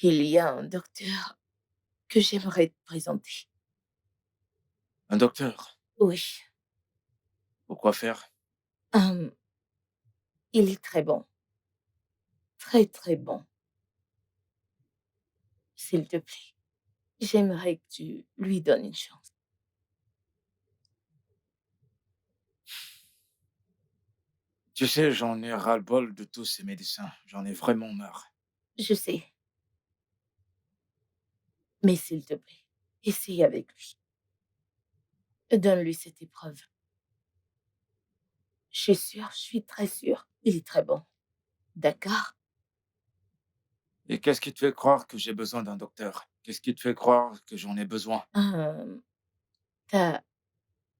[SPEAKER 4] Il y a un docteur que j'aimerais te présenter.
[SPEAKER 2] Un docteur.
[SPEAKER 4] Oui.
[SPEAKER 2] Pourquoi faire?
[SPEAKER 4] Hum, il est très bon. Très, très bon. S'il te plaît, j'aimerais que tu lui donnes une chance.
[SPEAKER 2] Tu sais, j'en ai ras-le-bol de tous ces médecins. J'en ai vraiment marre.
[SPEAKER 4] Je sais, mais s'il te plaît, essaye avec lui. Donne-lui cette épreuve. Je suis très sûre, il est très bon. D'accord?
[SPEAKER 2] Et qu'est-ce qui te fait croire que j'ai besoin d'un docteur? Qu'est-ce qui te fait croire que j'en ai besoin?
[SPEAKER 4] Hum, ta,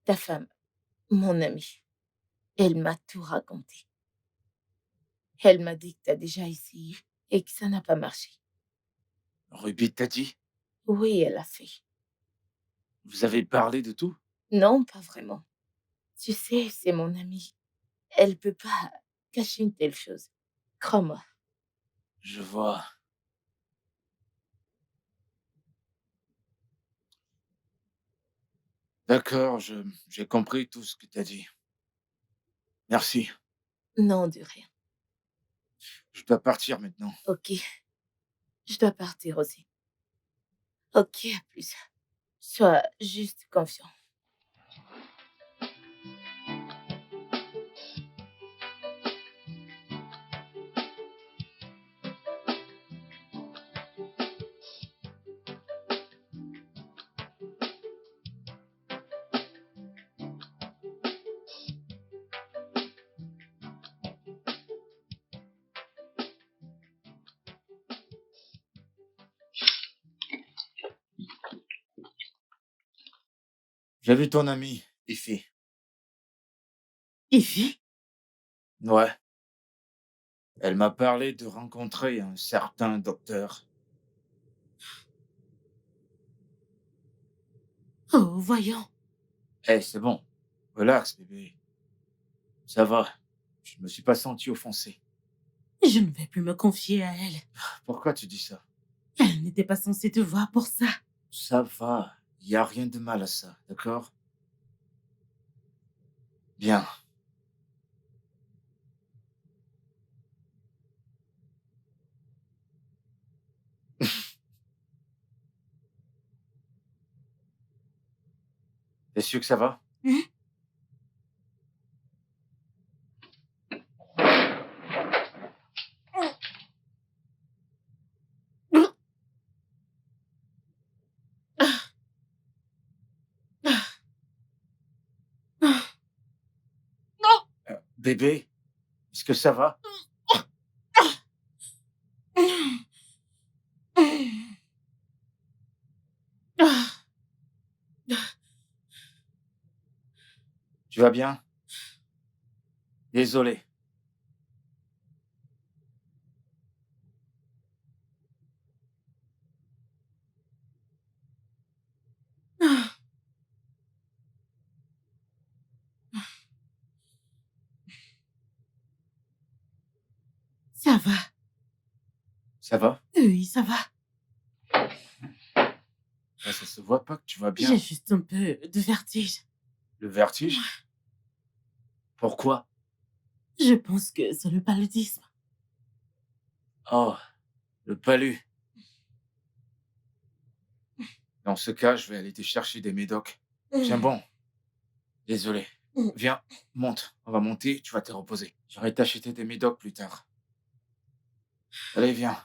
[SPEAKER 4] ta femme, mon amie, elle m'a tout raconté. Elle m'a dit que tu as déjà essayé et que ça n'a pas marché.
[SPEAKER 2] Ruby t'a dit?
[SPEAKER 4] Oui, elle a fait.
[SPEAKER 2] Vous avez parlé de tout?
[SPEAKER 4] Non, pas vraiment. Tu sais, c'est mon amie. Elle peut pas cacher une telle chose. Crois-moi.
[SPEAKER 2] Je vois. D'accord, j'ai compris tout ce que t'as dit. Merci.
[SPEAKER 4] Non, de rien.
[SPEAKER 2] Je dois partir maintenant.
[SPEAKER 4] Ok, je dois partir aussi. Ok, à plus. Sois juste confiant.
[SPEAKER 2] J'ai vu ton amie, Ify.
[SPEAKER 1] Ify?
[SPEAKER 2] Ouais. Elle m'a parlé de rencontrer un certain docteur.
[SPEAKER 1] Oh, voyons.
[SPEAKER 2] Eh, c'est bon. Relax, bébé. Ça va. Je me suis pas senti offensé.
[SPEAKER 1] Je ne vais plus me confier à elle.
[SPEAKER 2] Pourquoi tu dis ça?
[SPEAKER 1] Elle n'était pas censée te voir pour ça.
[SPEAKER 2] Ça va. Il y a rien de mal à ça, d'accord? Bien. T'es sûr que ça va?
[SPEAKER 1] Hein?
[SPEAKER 2] Bébé, est-ce que ça va?
[SPEAKER 1] Ah,
[SPEAKER 2] Tu vas bien? Désolé.
[SPEAKER 1] ah, ça va.
[SPEAKER 2] Ça va?
[SPEAKER 1] Oui, ça va.
[SPEAKER 2] Ah, ça se voit pas que tu vas bien.
[SPEAKER 1] J'ai juste un peu de vertige.
[SPEAKER 2] Le vertige? Pourquoi?
[SPEAKER 1] Je pense que c'est le paludisme.
[SPEAKER 2] Oh, le palu. Dans ce cas, je vais aller te chercher des médocs. Tiens bon. Désolé. Viens, monte. On va monter, tu vas te reposer. J'irai t'acheter des médocs plus tard. Allez, viens.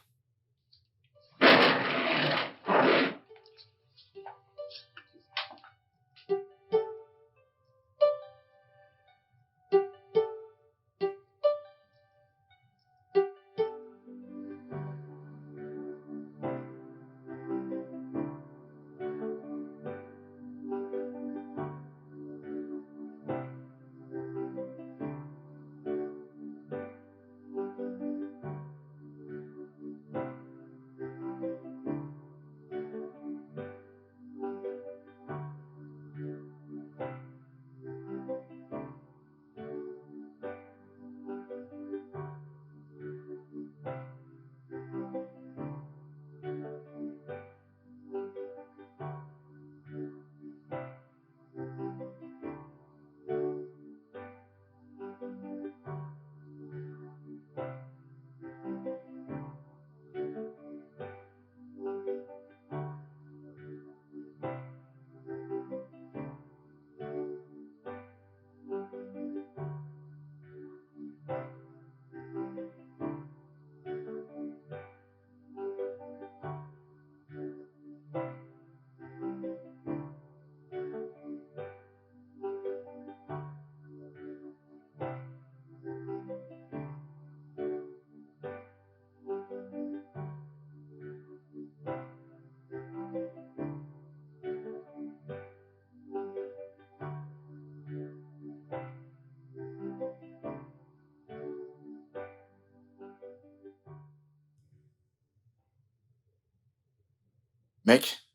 [SPEAKER 2] Mec,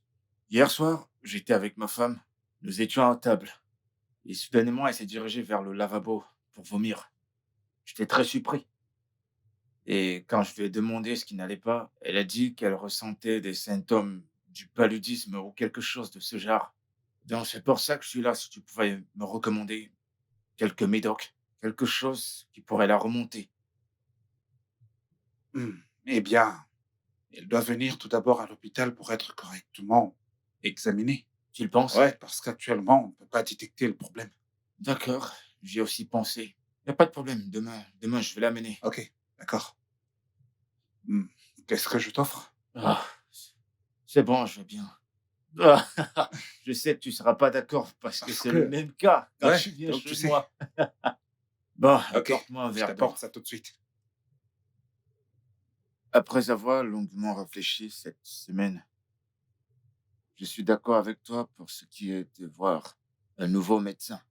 [SPEAKER 2] hier soir, j'étais avec ma femme. Nous étions à table. Et soudainement, elle s'est dirigée vers le lavabo pour vomir. J'étais très surpris. Et quand je lui ai demandé ce qui n'allait pas, elle a dit qu'elle ressentait des symptômes du paludisme ou quelque chose de ce genre. Donc c'est pour ça que je suis là, si tu pouvais me recommander quelques médocs, quelque chose qui pourrait la remonter.
[SPEAKER 3] Eh bien, elle doit venir tout d'abord à l'hôpital pour être correctement examinée.
[SPEAKER 2] Tu le penses?
[SPEAKER 3] Ouais, parce qu'actuellement, on ne peut pas détecter le problème.
[SPEAKER 2] D'accord, j'y ai aussi pensé. Il n'y a pas de problème, demain je vais l'amener.
[SPEAKER 3] Ok, d'accord. Hmm, Qu'est-ce que je t'offre?
[SPEAKER 2] Ah, c'est bon, je vais bien. Ah, je sais que tu seras pas d'accord parce que
[SPEAKER 3] Parce
[SPEAKER 2] c'est
[SPEAKER 3] que...
[SPEAKER 2] le même cas quand
[SPEAKER 3] Ouais,
[SPEAKER 2] tu viens
[SPEAKER 3] donc tu
[SPEAKER 2] chez
[SPEAKER 3] sais.
[SPEAKER 2] moi. Bon,
[SPEAKER 3] Ok,
[SPEAKER 2] apporte-moi un
[SPEAKER 3] je
[SPEAKER 2] verre d'eau.
[SPEAKER 3] t'apporte ça tout de suite.
[SPEAKER 2] Après avoir longuement réfléchi cette semaine, je suis d'accord avec toi pour ce qui est de voir un nouveau médecin.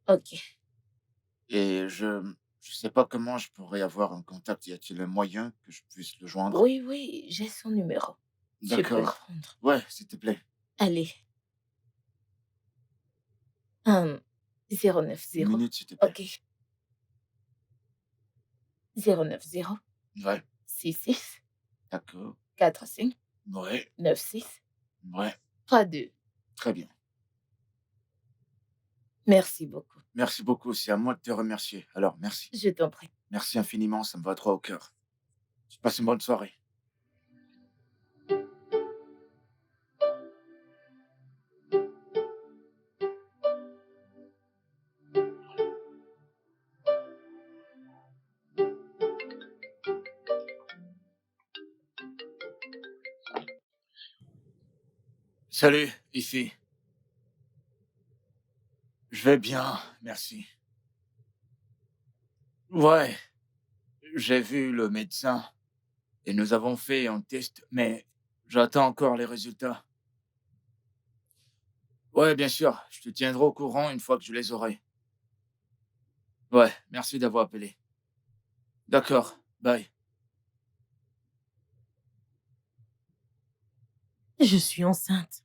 [SPEAKER 4] Ok.
[SPEAKER 2] Et je sais pas comment je pourrais avoir un contact. Y a-t-il un moyen que je puisse le joindre?
[SPEAKER 4] Oui, oui, j'ai son numéro. Tu peux le
[SPEAKER 2] D'accord.
[SPEAKER 4] prendre.
[SPEAKER 2] Ouais, s'il te plaît.
[SPEAKER 4] Allez. 090.
[SPEAKER 2] Une minute, s'il te plaît.
[SPEAKER 4] Ok. 090
[SPEAKER 2] Ouais,
[SPEAKER 4] 66
[SPEAKER 2] d'accord.
[SPEAKER 4] 45
[SPEAKER 2] Ouais,
[SPEAKER 4] 96
[SPEAKER 2] ouais,
[SPEAKER 4] 32.
[SPEAKER 2] très bien.
[SPEAKER 4] Merci beaucoup.
[SPEAKER 2] Merci beaucoup. C'est à moi de te remercier. Alors, merci.
[SPEAKER 4] Je t'en prie.
[SPEAKER 2] Merci infiniment. Ça me va droit au cœur. Tu passes une bonne soirée. Salut, ici. Je vais bien, merci. Ouais, j'ai vu le médecin et nous avons fait un test, mais j'attends encore les résultats. Ouais, bien sûr, je te tiendrai au courant une fois que je les aurai. Ouais, merci d'avoir appelé. D'accord, bye.
[SPEAKER 1] Je suis enceinte.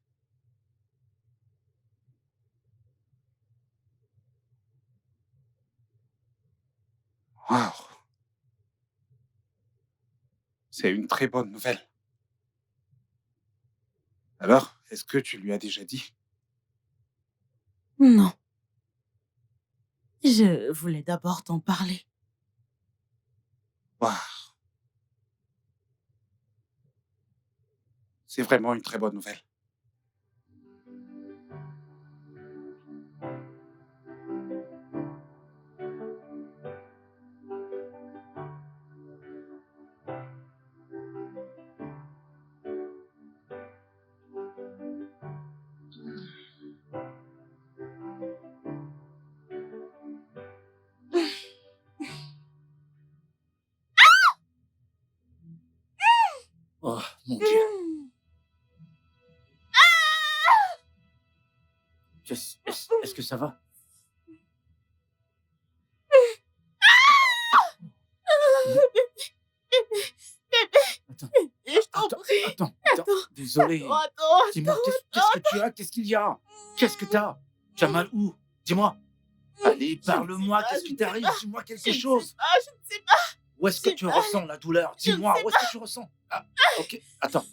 [SPEAKER 3] Waouh, c'est une très bonne nouvelle. Alors, est-ce que tu lui as déjà dit?
[SPEAKER 1] Non, je voulais d'abord t'en parler.
[SPEAKER 3] Waouh, c'est vraiment une très bonne nouvelle.
[SPEAKER 2] Oh, mon Dieu. Est-ce que ça va? Attends,
[SPEAKER 1] Je t'en
[SPEAKER 2] attends,
[SPEAKER 1] prie.
[SPEAKER 2] attends. Désolé.
[SPEAKER 1] Attends.
[SPEAKER 2] Dis-moi, qu'est-ce que tu as? Qu'est-ce qu'il y a? Qu'est-ce que t'as? Tu as mal où? Dis-moi. Allez, parle-moi, qu'est-ce qui t'arrive? Dis-moi quelque chose.
[SPEAKER 1] Je ne sais pas.
[SPEAKER 2] Où est-ce que
[SPEAKER 1] j'ai
[SPEAKER 2] tu
[SPEAKER 1] mal.
[SPEAKER 2] ressens la douleur?
[SPEAKER 1] Je ne
[SPEAKER 2] Dis-moi,
[SPEAKER 1] sais
[SPEAKER 2] où est-ce que tu ressens? Ah, ok, attends.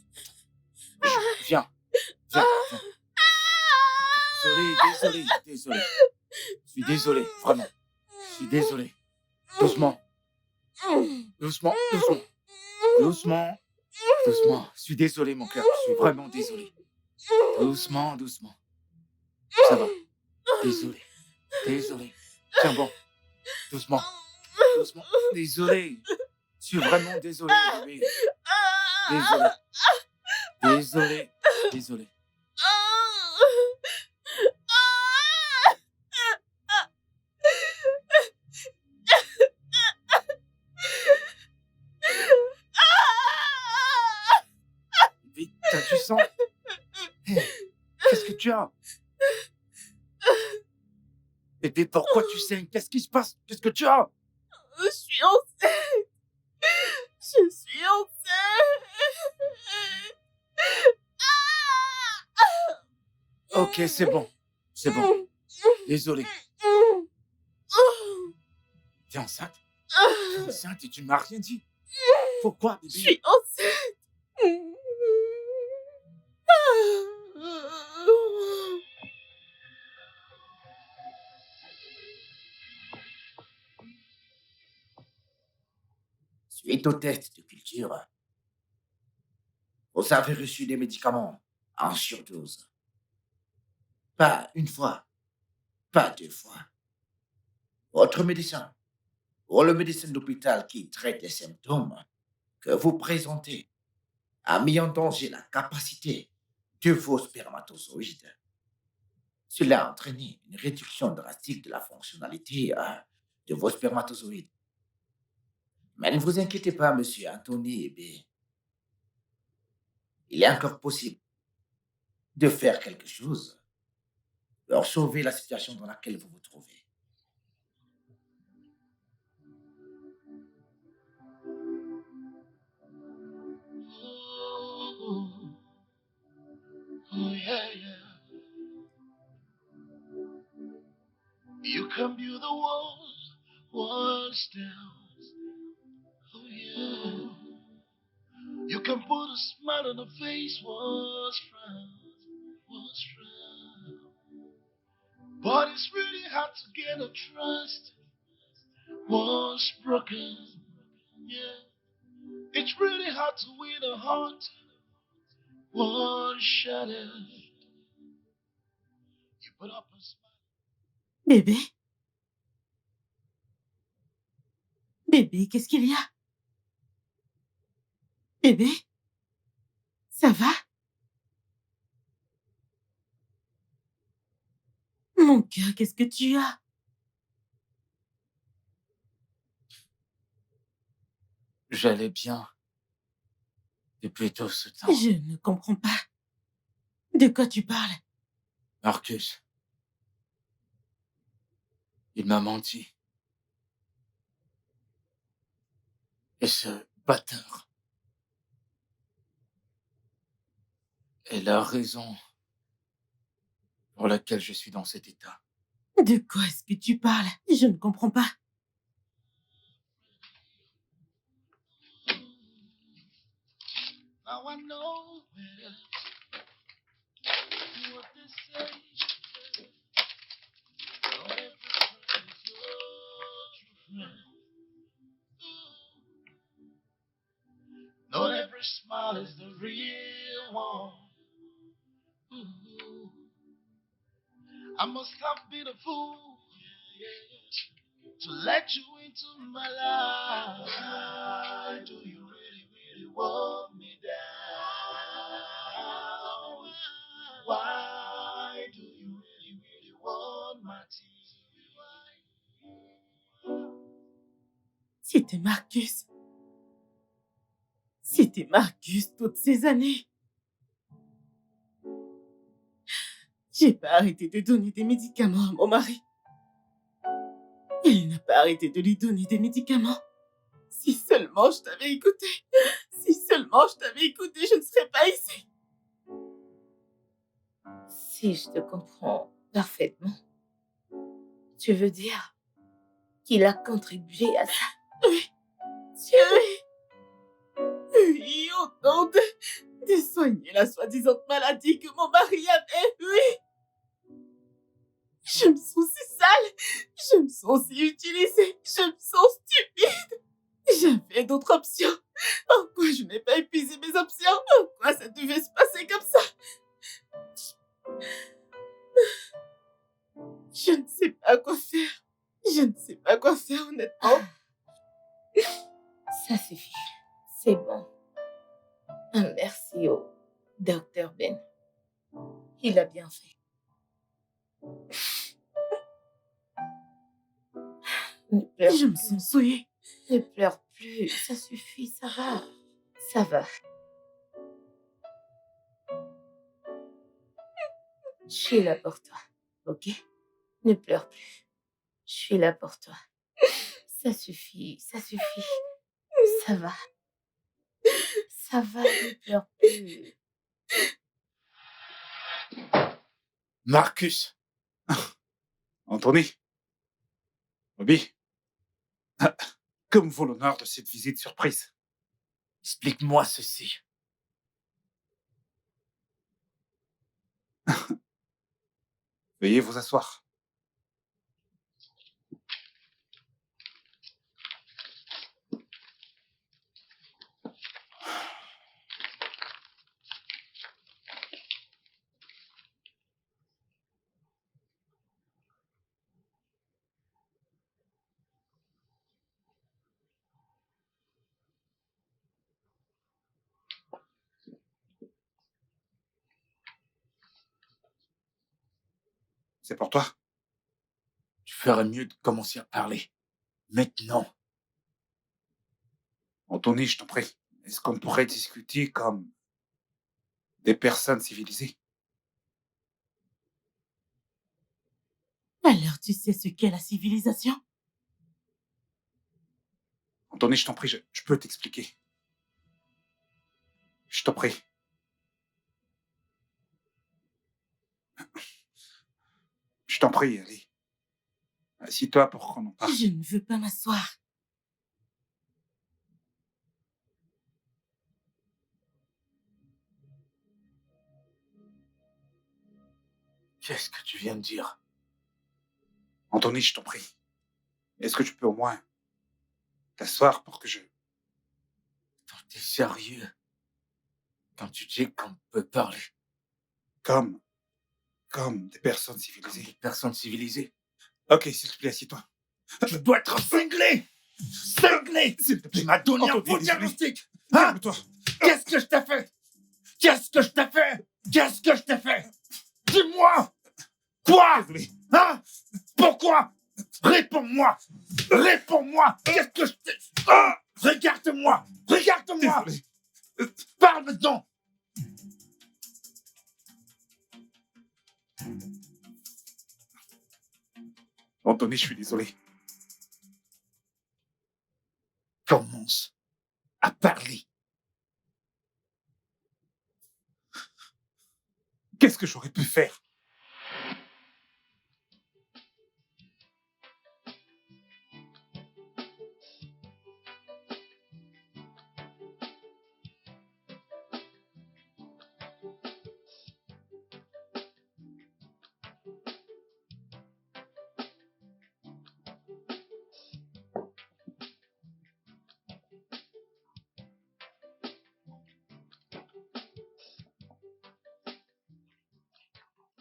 [SPEAKER 2] Viens. Désolé. Je suis désolé, vraiment. Je suis désolé. Doucement. Je suis désolé, mon cœur. Je suis vraiment désolé. Doucement. Ça va. Désolé. Tiens bon. Doucement. Désolé. Je suis vraiment désolé, bébé. Désolé. Vite, t'as du sang? Qu'est-ce que tu as? Bébé, pourquoi tu saignes? Qu'est-ce qui se passe? Qu'est-ce que tu as?
[SPEAKER 1] Je suis enceinte. Je suis enceinte.
[SPEAKER 2] Ok, c'est bon. Désolé. T'es enceinte? Et tu ne m'as rien dit? Pourquoi,
[SPEAKER 1] Je
[SPEAKER 2] bébé?
[SPEAKER 1] suis enceinte.
[SPEAKER 8] Suite au test de culture, vous avez reçu des médicaments en surdose. Pas une fois, pas deux fois. Votre médecin, ou le médecin d'hôpital qui traite les symptômes que vous présentez, a mis en danger la capacité de vos spermatozoïdes. Cela a entraîné une réduction drastique de la fonctionnalité de vos spermatozoïdes. Mais ne vous inquiétez pas, monsieur Anthony Ebe. Il est encore possible de faire quelque chose pour sauver la situation dans laquelle vous vous trouvez.
[SPEAKER 7] Oh, yeah. You can build the walls down. Oh, yeah. You can put a smile on the face, walls frown. But it's really hard to get a trust. Was broken, yeah. It's really hard to win a heart. Was shattered. You put up a smile.
[SPEAKER 1] Bébé? Bébé, qu'est-ce qu'il y a? Bébé? Ça va? Mon cœur, qu'est-ce que tu as?
[SPEAKER 2] J'allais bien depuis tout ce temps.
[SPEAKER 1] Je ne comprends pas. De quoi tu parles?
[SPEAKER 2] Marcus, il m'a menti. Et ce bâtard est la raison pour laquelle je suis dans cet état.
[SPEAKER 1] De quoi est-ce que tu parles? Je ne comprends pas.
[SPEAKER 7] Now I know better. What they say. Not every friend is your true friend. Not every smile is the real one. Ooh. I must have been a fool to let you into my life. Why do you really, really want me down? Why do you really, really want my tears?
[SPEAKER 1] C'était Marcus. C'était Marcus toutes ces années. J'ai pas arrêté de donner des médicaments à mon mari. Il n'a pas arrêté de lui donner des médicaments. Si seulement je t'avais écouté. Si seulement je t'avais écouté, je ne serais pas ici.
[SPEAKER 4] Si je te comprends parfaitement, tu veux dire qu'il a contribué à ça?
[SPEAKER 1] Oui. Oui, au nom de soigner la soi-disant maladie que mon mari avait, oui. Je me sens si sale, je me sens si utilisée, je me sens stupide. J'avais d'autres options. Pourquoi je n'ai pas épuisé mes options? Pourquoi ça devait se passer comme ça? Je ne sais pas quoi faire. Je ne sais pas quoi faire, honnêtement.
[SPEAKER 4] Ça suffit. C'est bon. Merci au docteur Ben. Il a bien fait. Ne pleure
[SPEAKER 1] Je me
[SPEAKER 4] plus.
[SPEAKER 1] sens souillée.
[SPEAKER 4] Ne pleure plus. Ça suffit, ça va. Ça va. Je suis là pour toi, ok? Ne pleure plus. Je suis là pour toi. Ça suffit, ça suffit. Ça va. Ça va, ne pleure plus.
[SPEAKER 2] Marcus,
[SPEAKER 3] Anthony. Bobby. Que me vaut l'honneur de cette visite surprise?
[SPEAKER 2] explique-moi ceci.
[SPEAKER 3] Veuillez vous asseoir. C'est pour toi?
[SPEAKER 2] Tu ferais mieux de commencer à parler. Maintenant.
[SPEAKER 3] Anthony, je t'en prie. Est-ce qu'on pourrait discuter comme des personnes civilisées?
[SPEAKER 1] Alors tu sais ce qu'est la civilisation?
[SPEAKER 3] Anthony, je t'en prie, je peux t'expliquer. Je t'en prie. Je t'en prie, allez. Assis-toi pour qu'on en parle.
[SPEAKER 1] Je ne veux pas m'asseoir.
[SPEAKER 2] Qu'est-ce que tu viens de dire?
[SPEAKER 3] Anthony, je t'en prie. Est-ce que tu peux au moins t'asseoir pour que je...
[SPEAKER 2] Attends, t'es sérieux? Quand tu dis qu'on peut parler
[SPEAKER 3] Comme des personnes
[SPEAKER 2] comme
[SPEAKER 3] civilisées.
[SPEAKER 2] des personnes civilisées?
[SPEAKER 3] Ok, s'il te plaît, assieds-toi.
[SPEAKER 2] Tu dois être cinglé! Cinglé!
[SPEAKER 3] S'il te plaît.
[SPEAKER 2] Tu m'as donné un
[SPEAKER 3] Anthony,
[SPEAKER 2] faux
[SPEAKER 3] désolé.
[SPEAKER 2] diagnostic! Hein?
[SPEAKER 3] Calme-toi.
[SPEAKER 2] Qu'est-ce que je t'ai fait? Qu'est-ce que je t'ai fait? Qu'est-ce que je t'ai fait? Dis-moi! Quoi?
[SPEAKER 3] Désolé.
[SPEAKER 2] Hein? Pourquoi? Réponds-moi! Réponds-moi! Qu'est-ce que je t'ai... Ah! Regarde-moi! Regarde-moi!
[SPEAKER 3] Désolé.
[SPEAKER 2] Parle maintenant!
[SPEAKER 3] Anthony, je suis désolé.
[SPEAKER 2] Commence à parler.
[SPEAKER 3] Qu'est-ce que j'aurais pu faire?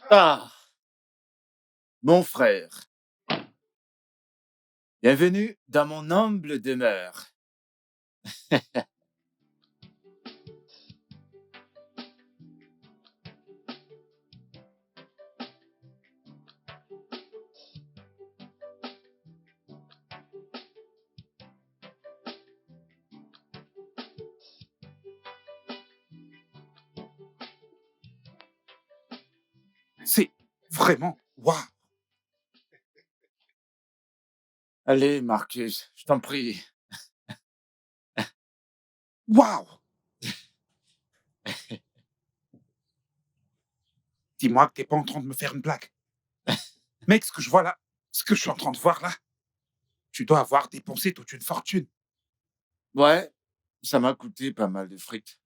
[SPEAKER 2] Ah, mon frère, bienvenue dans mon humble demeure.
[SPEAKER 3] C'est vraiment... Waouh!
[SPEAKER 2] Allez, Marcus, je t'en prie.
[SPEAKER 3] Waouh! Dis-moi que t'es pas en train de me faire une blague. Mec, ce que je vois là, ce que je suis en train de voir là, tu dois avoir dépensé toute une fortune.
[SPEAKER 2] Ouais, ça m'a coûté pas mal de fric.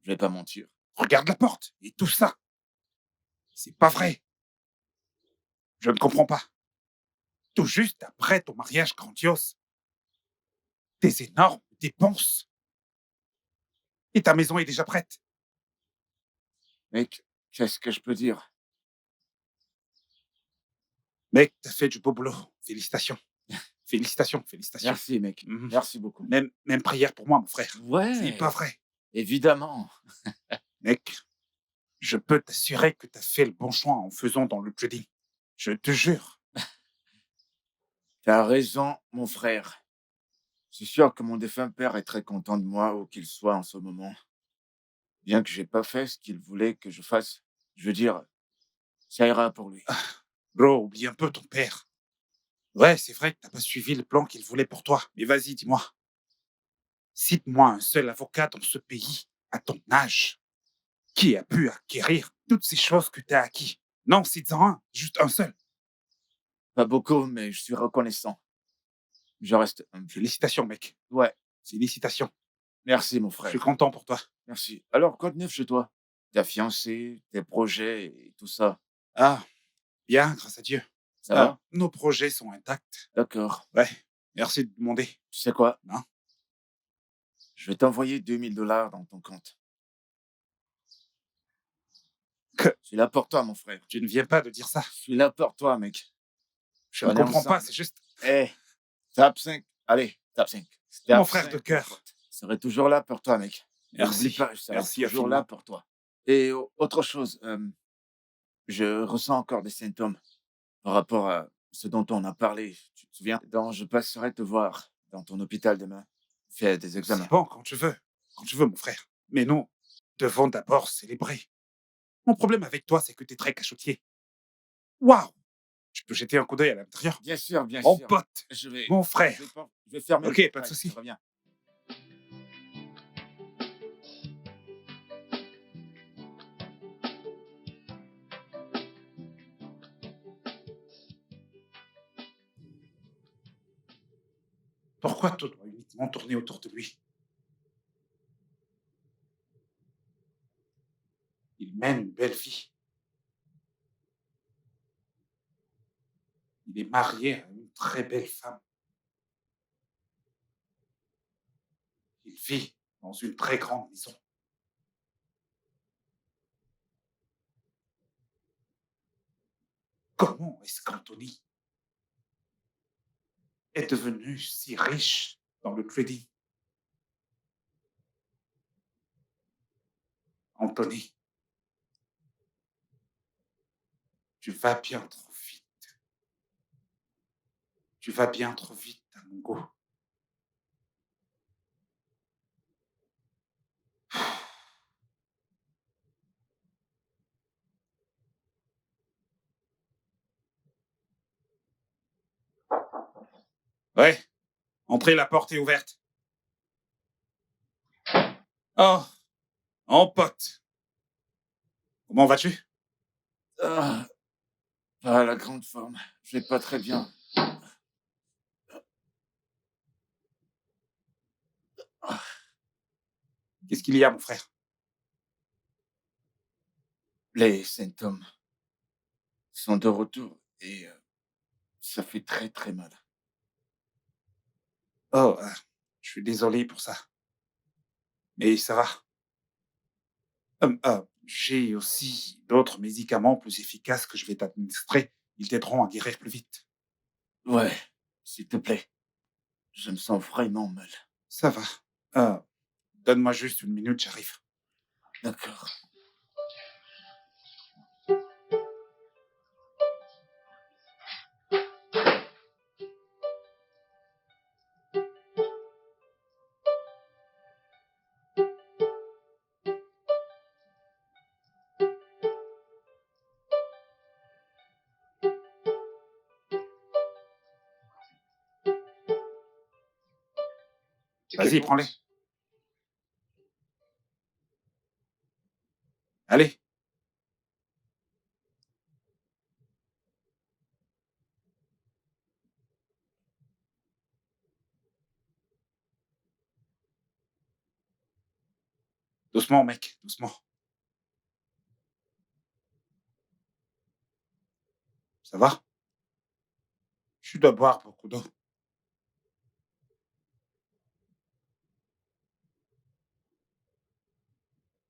[SPEAKER 2] Je vais pas mentir.
[SPEAKER 3] Regarde la porte et tout ça. C'est pas vrai. Je ne comprends pas. Tout juste après ton mariage grandiose. Des énormes dépenses. Et ta maison est déjà prête.
[SPEAKER 2] Mec, qu'est-ce que je peux dire?
[SPEAKER 3] Mec, t'as fait du beau boulot. Félicitations. Félicitations, félicitations.
[SPEAKER 2] Merci, mec.
[SPEAKER 3] Mhm.
[SPEAKER 2] Merci beaucoup.
[SPEAKER 3] Même prière pour moi, mon frère.
[SPEAKER 2] Ouais,
[SPEAKER 3] C'est pas vrai.
[SPEAKER 2] évidemment.
[SPEAKER 3] Mec, je peux t'assurer que t'as fait le bon choix en faisant dans le trading. Je te jure.
[SPEAKER 2] T'as raison, mon frère. C'est sûr que mon défunt père est très content de moi, où qu'il soit en ce moment. Bien que j'ai pas fait ce qu'il voulait que je fasse. Je veux dire, ça ira pour lui.
[SPEAKER 3] Bro, oublie un peu ton père. Ouais, c'est vrai que t'as pas suivi le plan qu'il voulait pour toi. Mais vas-y, dis-moi. Cite-moi un seul avocat dans ce pays, à ton âge, qui a pu acquérir toutes ces choses que t'as acquis. Non, cite-en un, juste un seul.
[SPEAKER 2] Pas beaucoup, mais je suis reconnaissant. Je reste humble.
[SPEAKER 3] Félicitations, mec.
[SPEAKER 2] Ouais,
[SPEAKER 3] Félicitations.
[SPEAKER 2] merci, mon
[SPEAKER 3] Je suis
[SPEAKER 2] frère.
[SPEAKER 3] content pour toi.
[SPEAKER 2] Merci. Alors, quoi de neuf chez toi? Ta fiancée, tes projets et tout ça.
[SPEAKER 3] Ah, bien, grâce à Dieu.
[SPEAKER 2] Ça va?
[SPEAKER 3] Nos projets sont intacts.
[SPEAKER 2] D'accord.
[SPEAKER 3] Ouais, merci de demander.
[SPEAKER 2] Tu sais quoi?
[SPEAKER 3] Non.
[SPEAKER 2] Je vais t'envoyer 2000 $ dans ton compte.
[SPEAKER 3] Que
[SPEAKER 2] Je suis là pour toi, mon frère.
[SPEAKER 3] tu ne viens pas de dire ça.
[SPEAKER 2] Je suis là pour toi, mec.
[SPEAKER 3] Je ne
[SPEAKER 2] On est
[SPEAKER 3] comprends pas,
[SPEAKER 2] ensemble.
[SPEAKER 3] c'est juste...
[SPEAKER 2] Eh, top 5. Allez, top 5.
[SPEAKER 3] Mon frère de cœur.
[SPEAKER 2] Je serai toujours là pour toi, mec.
[SPEAKER 3] Merci.
[SPEAKER 2] N'oublie pas, je serai
[SPEAKER 3] Merci
[SPEAKER 2] toujours
[SPEAKER 3] infiniment.
[SPEAKER 2] là pour toi. Et autre chose, je ressens encore des symptômes par rapport à ce dont on a parlé. Tu te souviens? Donc, je passerai te voir dans ton hôpital demain. Fais des examens.
[SPEAKER 3] C'est bon, quand tu veux. Quand tu veux, mon frère. Mais nous devons d'abord célébrer. Mon problème avec toi, c'est que tu es très cachotier. Waouh! Tu peux jeter un coup d'œil à l'intérieur?
[SPEAKER 2] Bien sûr, bien
[SPEAKER 3] Mon
[SPEAKER 2] sûr.
[SPEAKER 3] pote,
[SPEAKER 2] Je vais,
[SPEAKER 3] mon frère.
[SPEAKER 2] je vais fermer
[SPEAKER 3] Ok,
[SPEAKER 2] le
[SPEAKER 3] pas de
[SPEAKER 2] portail,
[SPEAKER 3] souci.
[SPEAKER 2] je reviens.
[SPEAKER 3] Pourquoi tout doit uniquement tourner autour de lui? Il mène une belle vie. Il est marié à une très belle femme. Il vit dans une très grande maison. Comment est-ce qu'Anthony est devenu si riche dans le trading? Anthony, tu vas bien trop vite. Tu vas bien trop vite à mon goût. Ouais, entrez, la porte est ouverte. Oh, en pote. Comment vas-tu?
[SPEAKER 2] Ah, pas la grande forme. Je vais pas très bien. Ah,
[SPEAKER 3] Qu'est-ce qu'il y a, mon frère?
[SPEAKER 2] les symptômes sont de retour et ça fait très très mal.
[SPEAKER 3] Oh, je suis désolé pour ça. Mais ça va. J'ai aussi d'autres médicaments plus efficaces que je vais t'administrer. Ils t'aideront à guérir plus vite.
[SPEAKER 2] Ouais, s'il te plaît. Je me sens vraiment mal.
[SPEAKER 3] Ça va. Euh, Donne-moi juste une minute, j'arrive.
[SPEAKER 2] D'accord.
[SPEAKER 3] Vas-y, prends-les. Allez. Doucement, mec, doucement. Ça va? Tu dois boire beaucoup d'eau.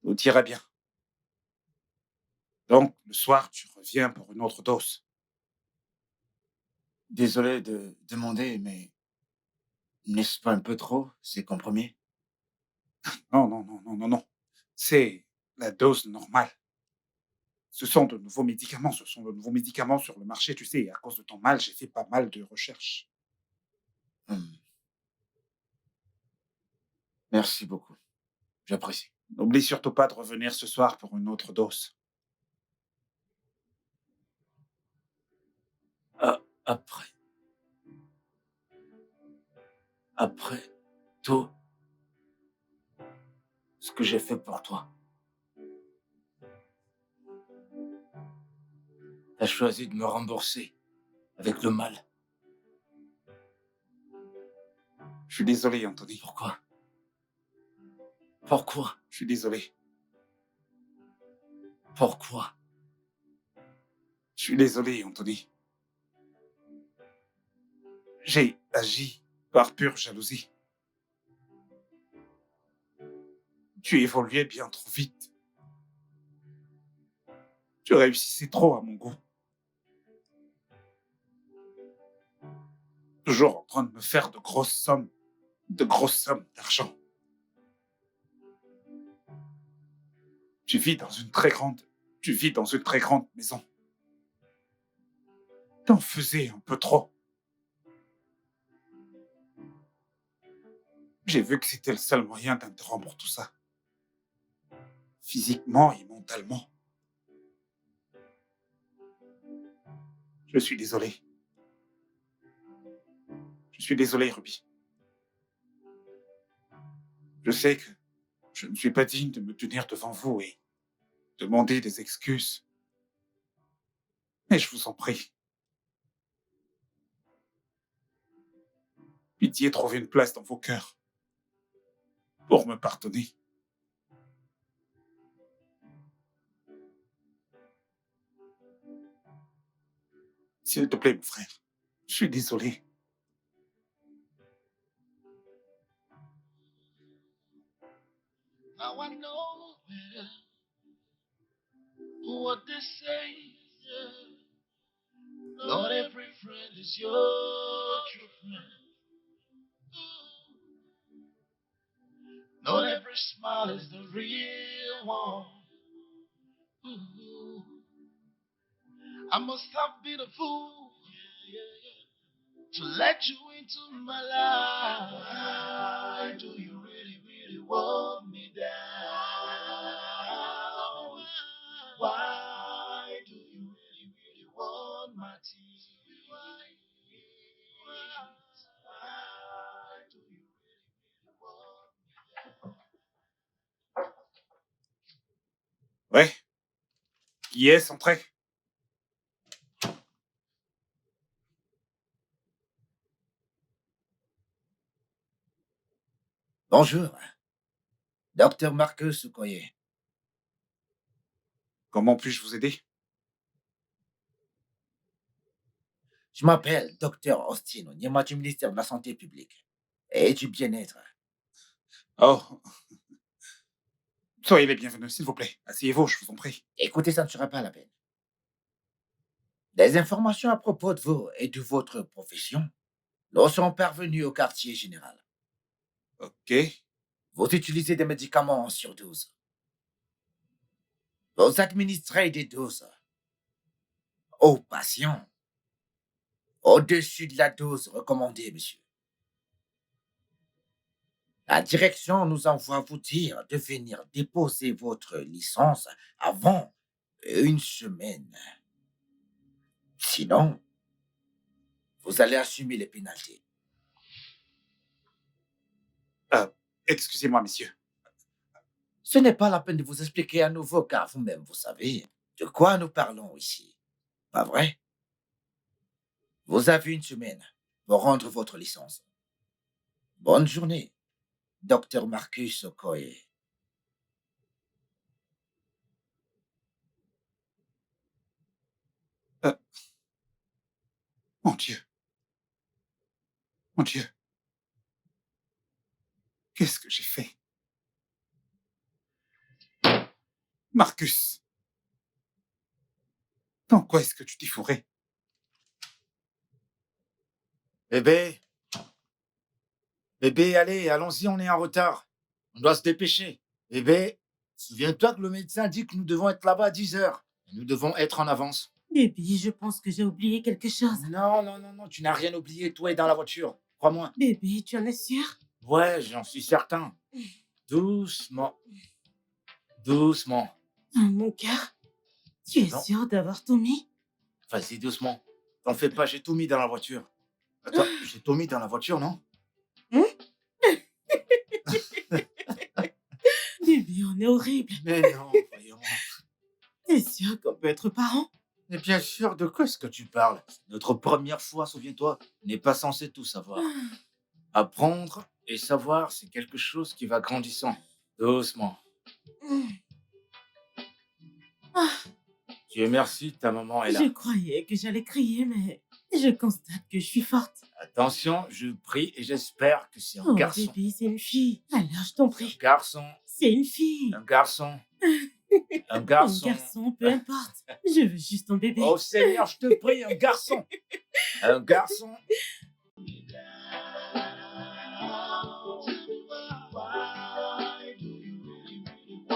[SPEAKER 3] Tout ira bien. Donc, le soir, tu reviens pour une autre dose.
[SPEAKER 2] Désolé de demander, mais n'est-ce pas un peu trop, ces compromis?
[SPEAKER 3] Non, non, non, non, non, non. C'est la dose normale. Ce sont de nouveaux médicaments. Ce sont de nouveaux médicaments sur le marché. Tu sais, à cause de ton mal, j'ai fait pas mal de recherches.
[SPEAKER 2] Hmm. Merci beaucoup. J'apprécie.
[SPEAKER 3] N'oublie surtout pas de revenir ce soir pour une autre dose.
[SPEAKER 2] Ah, après tout ce que j'ai fait pour toi, t'as choisi de me rembourser avec le mal.
[SPEAKER 3] Je suis désolé, Anthony.
[SPEAKER 2] Pourquoi? Pourquoi?
[SPEAKER 3] Je suis désolé.
[SPEAKER 2] Pourquoi?
[SPEAKER 3] Je suis désolé, Anthony. J'ai agi par pure jalousie. Tu évoluais bien trop vite. Tu réussissais trop à mon goût. Toujours en train de me faire de grosses sommes d'argent. Tu vis dans une très grande, tu vis dans une très grande maison. T'en faisais un peu trop. J'ai vu que c'était le seul moyen d'interrompre tout ça. Physiquement et mentalement. Je suis désolé. Je suis désolé, Ruby. Je sais que je ne suis pas digne de me tenir devant vous et demander des excuses. Mais je vous en prie. Pitié, trouvez une place dans vos cœurs pour me pardonner. S'il te plaît, mon frère. Je suis désolé.
[SPEAKER 7] Now I know better what they say. Yeah. Not every friend is your true friend. Not every smile is the real one. Ooh. I must have been a fool to let you into my life. Why do you really, really want me down? Why do you really, really want my tears?
[SPEAKER 3] Qui est centré?
[SPEAKER 8] Bonjour, docteur Marcus Okoye.
[SPEAKER 3] Comment puis-je vous aider?
[SPEAKER 8] Je m'appelle docteur Austin Onyema du ministère de la Santé publique et du bien-être.
[SPEAKER 3] Oh. Soyez les bienvenus, s'il vous plaît. Asseyez-vous, je vous en prie.
[SPEAKER 8] Écoutez, ça ne sera pas la peine. Des informations à propos de vous et de votre profession nous sont parvenues au quartier général.
[SPEAKER 3] Ok.
[SPEAKER 8] Vous utilisez des médicaments en surdose. Vous administrez des doses aux patients au-dessus de la dose recommandée, monsieur. La direction nous envoie vous dire de venir déposer votre licence avant une semaine. Sinon, vous allez assumer les pénalités.
[SPEAKER 3] Excusez-moi, messieurs.
[SPEAKER 8] Ce n'est pas la peine de vous expliquer à nouveau, car vous-même, vous savez de quoi nous parlons ici. Pas vrai? Vous avez une semaine pour rendre votre licence. Bonne journée, docteur Marcus Okoye.
[SPEAKER 3] Mon Dieu. Mon Dieu. Qu'est-ce que j'ai fait? Marcus. Dans quoi est-ce que tu t'es fourré?
[SPEAKER 2] Bébé. Bébé, allez, allons-y, on est en retard. On doit se dépêcher. Bébé, souviens-toi que le médecin dit que nous devons être là-bas à 10 heures. Nous devons être en avance.
[SPEAKER 1] Bébé, je pense que j'ai oublié quelque chose.
[SPEAKER 2] Non, non, non, non, tu n'as rien oublié. Toi est dans la voiture. Crois-moi.
[SPEAKER 1] Bébé, tu en es sûr?
[SPEAKER 2] Ouais, j'en suis certain. Doucement. Doucement.
[SPEAKER 1] Oh, mon cœur, tu es
[SPEAKER 2] Non.
[SPEAKER 1] sûr d'avoir tout mis?
[SPEAKER 2] Vas-y, doucement. T'en fais pas, j'ai tout mis dans la voiture. Attends, j'ai tout mis dans la voiture, non?
[SPEAKER 1] Bébé, on est horrible.
[SPEAKER 2] Mais non, voyons.
[SPEAKER 1] T'es sûr qu'on peut être parents?
[SPEAKER 2] Mais bien sûr, de quoi est-ce que tu parles? Notre première fois, souviens-toi, n'est pas censé tout savoir. Apprendre et savoir, c'est quelque chose qui va grandissant. Doucement. Dieu merci, ta maman est là.
[SPEAKER 1] Je croyais que j'allais crier, mais je constate que je suis forte.
[SPEAKER 2] Attention, je prie et j'espère que c'est un
[SPEAKER 1] Oh,
[SPEAKER 2] garçon.
[SPEAKER 1] bébé, c'est une fille. Alors, je t'en
[SPEAKER 2] Un
[SPEAKER 1] prie.
[SPEAKER 2] garçon,
[SPEAKER 1] C'est une fille.
[SPEAKER 2] un garçon, un
[SPEAKER 1] Un
[SPEAKER 2] garçon.
[SPEAKER 1] garçon, peu importe. Je veux juste ton bébé.
[SPEAKER 2] Oh Seigneur, je te prie, un garçon. Un garçon.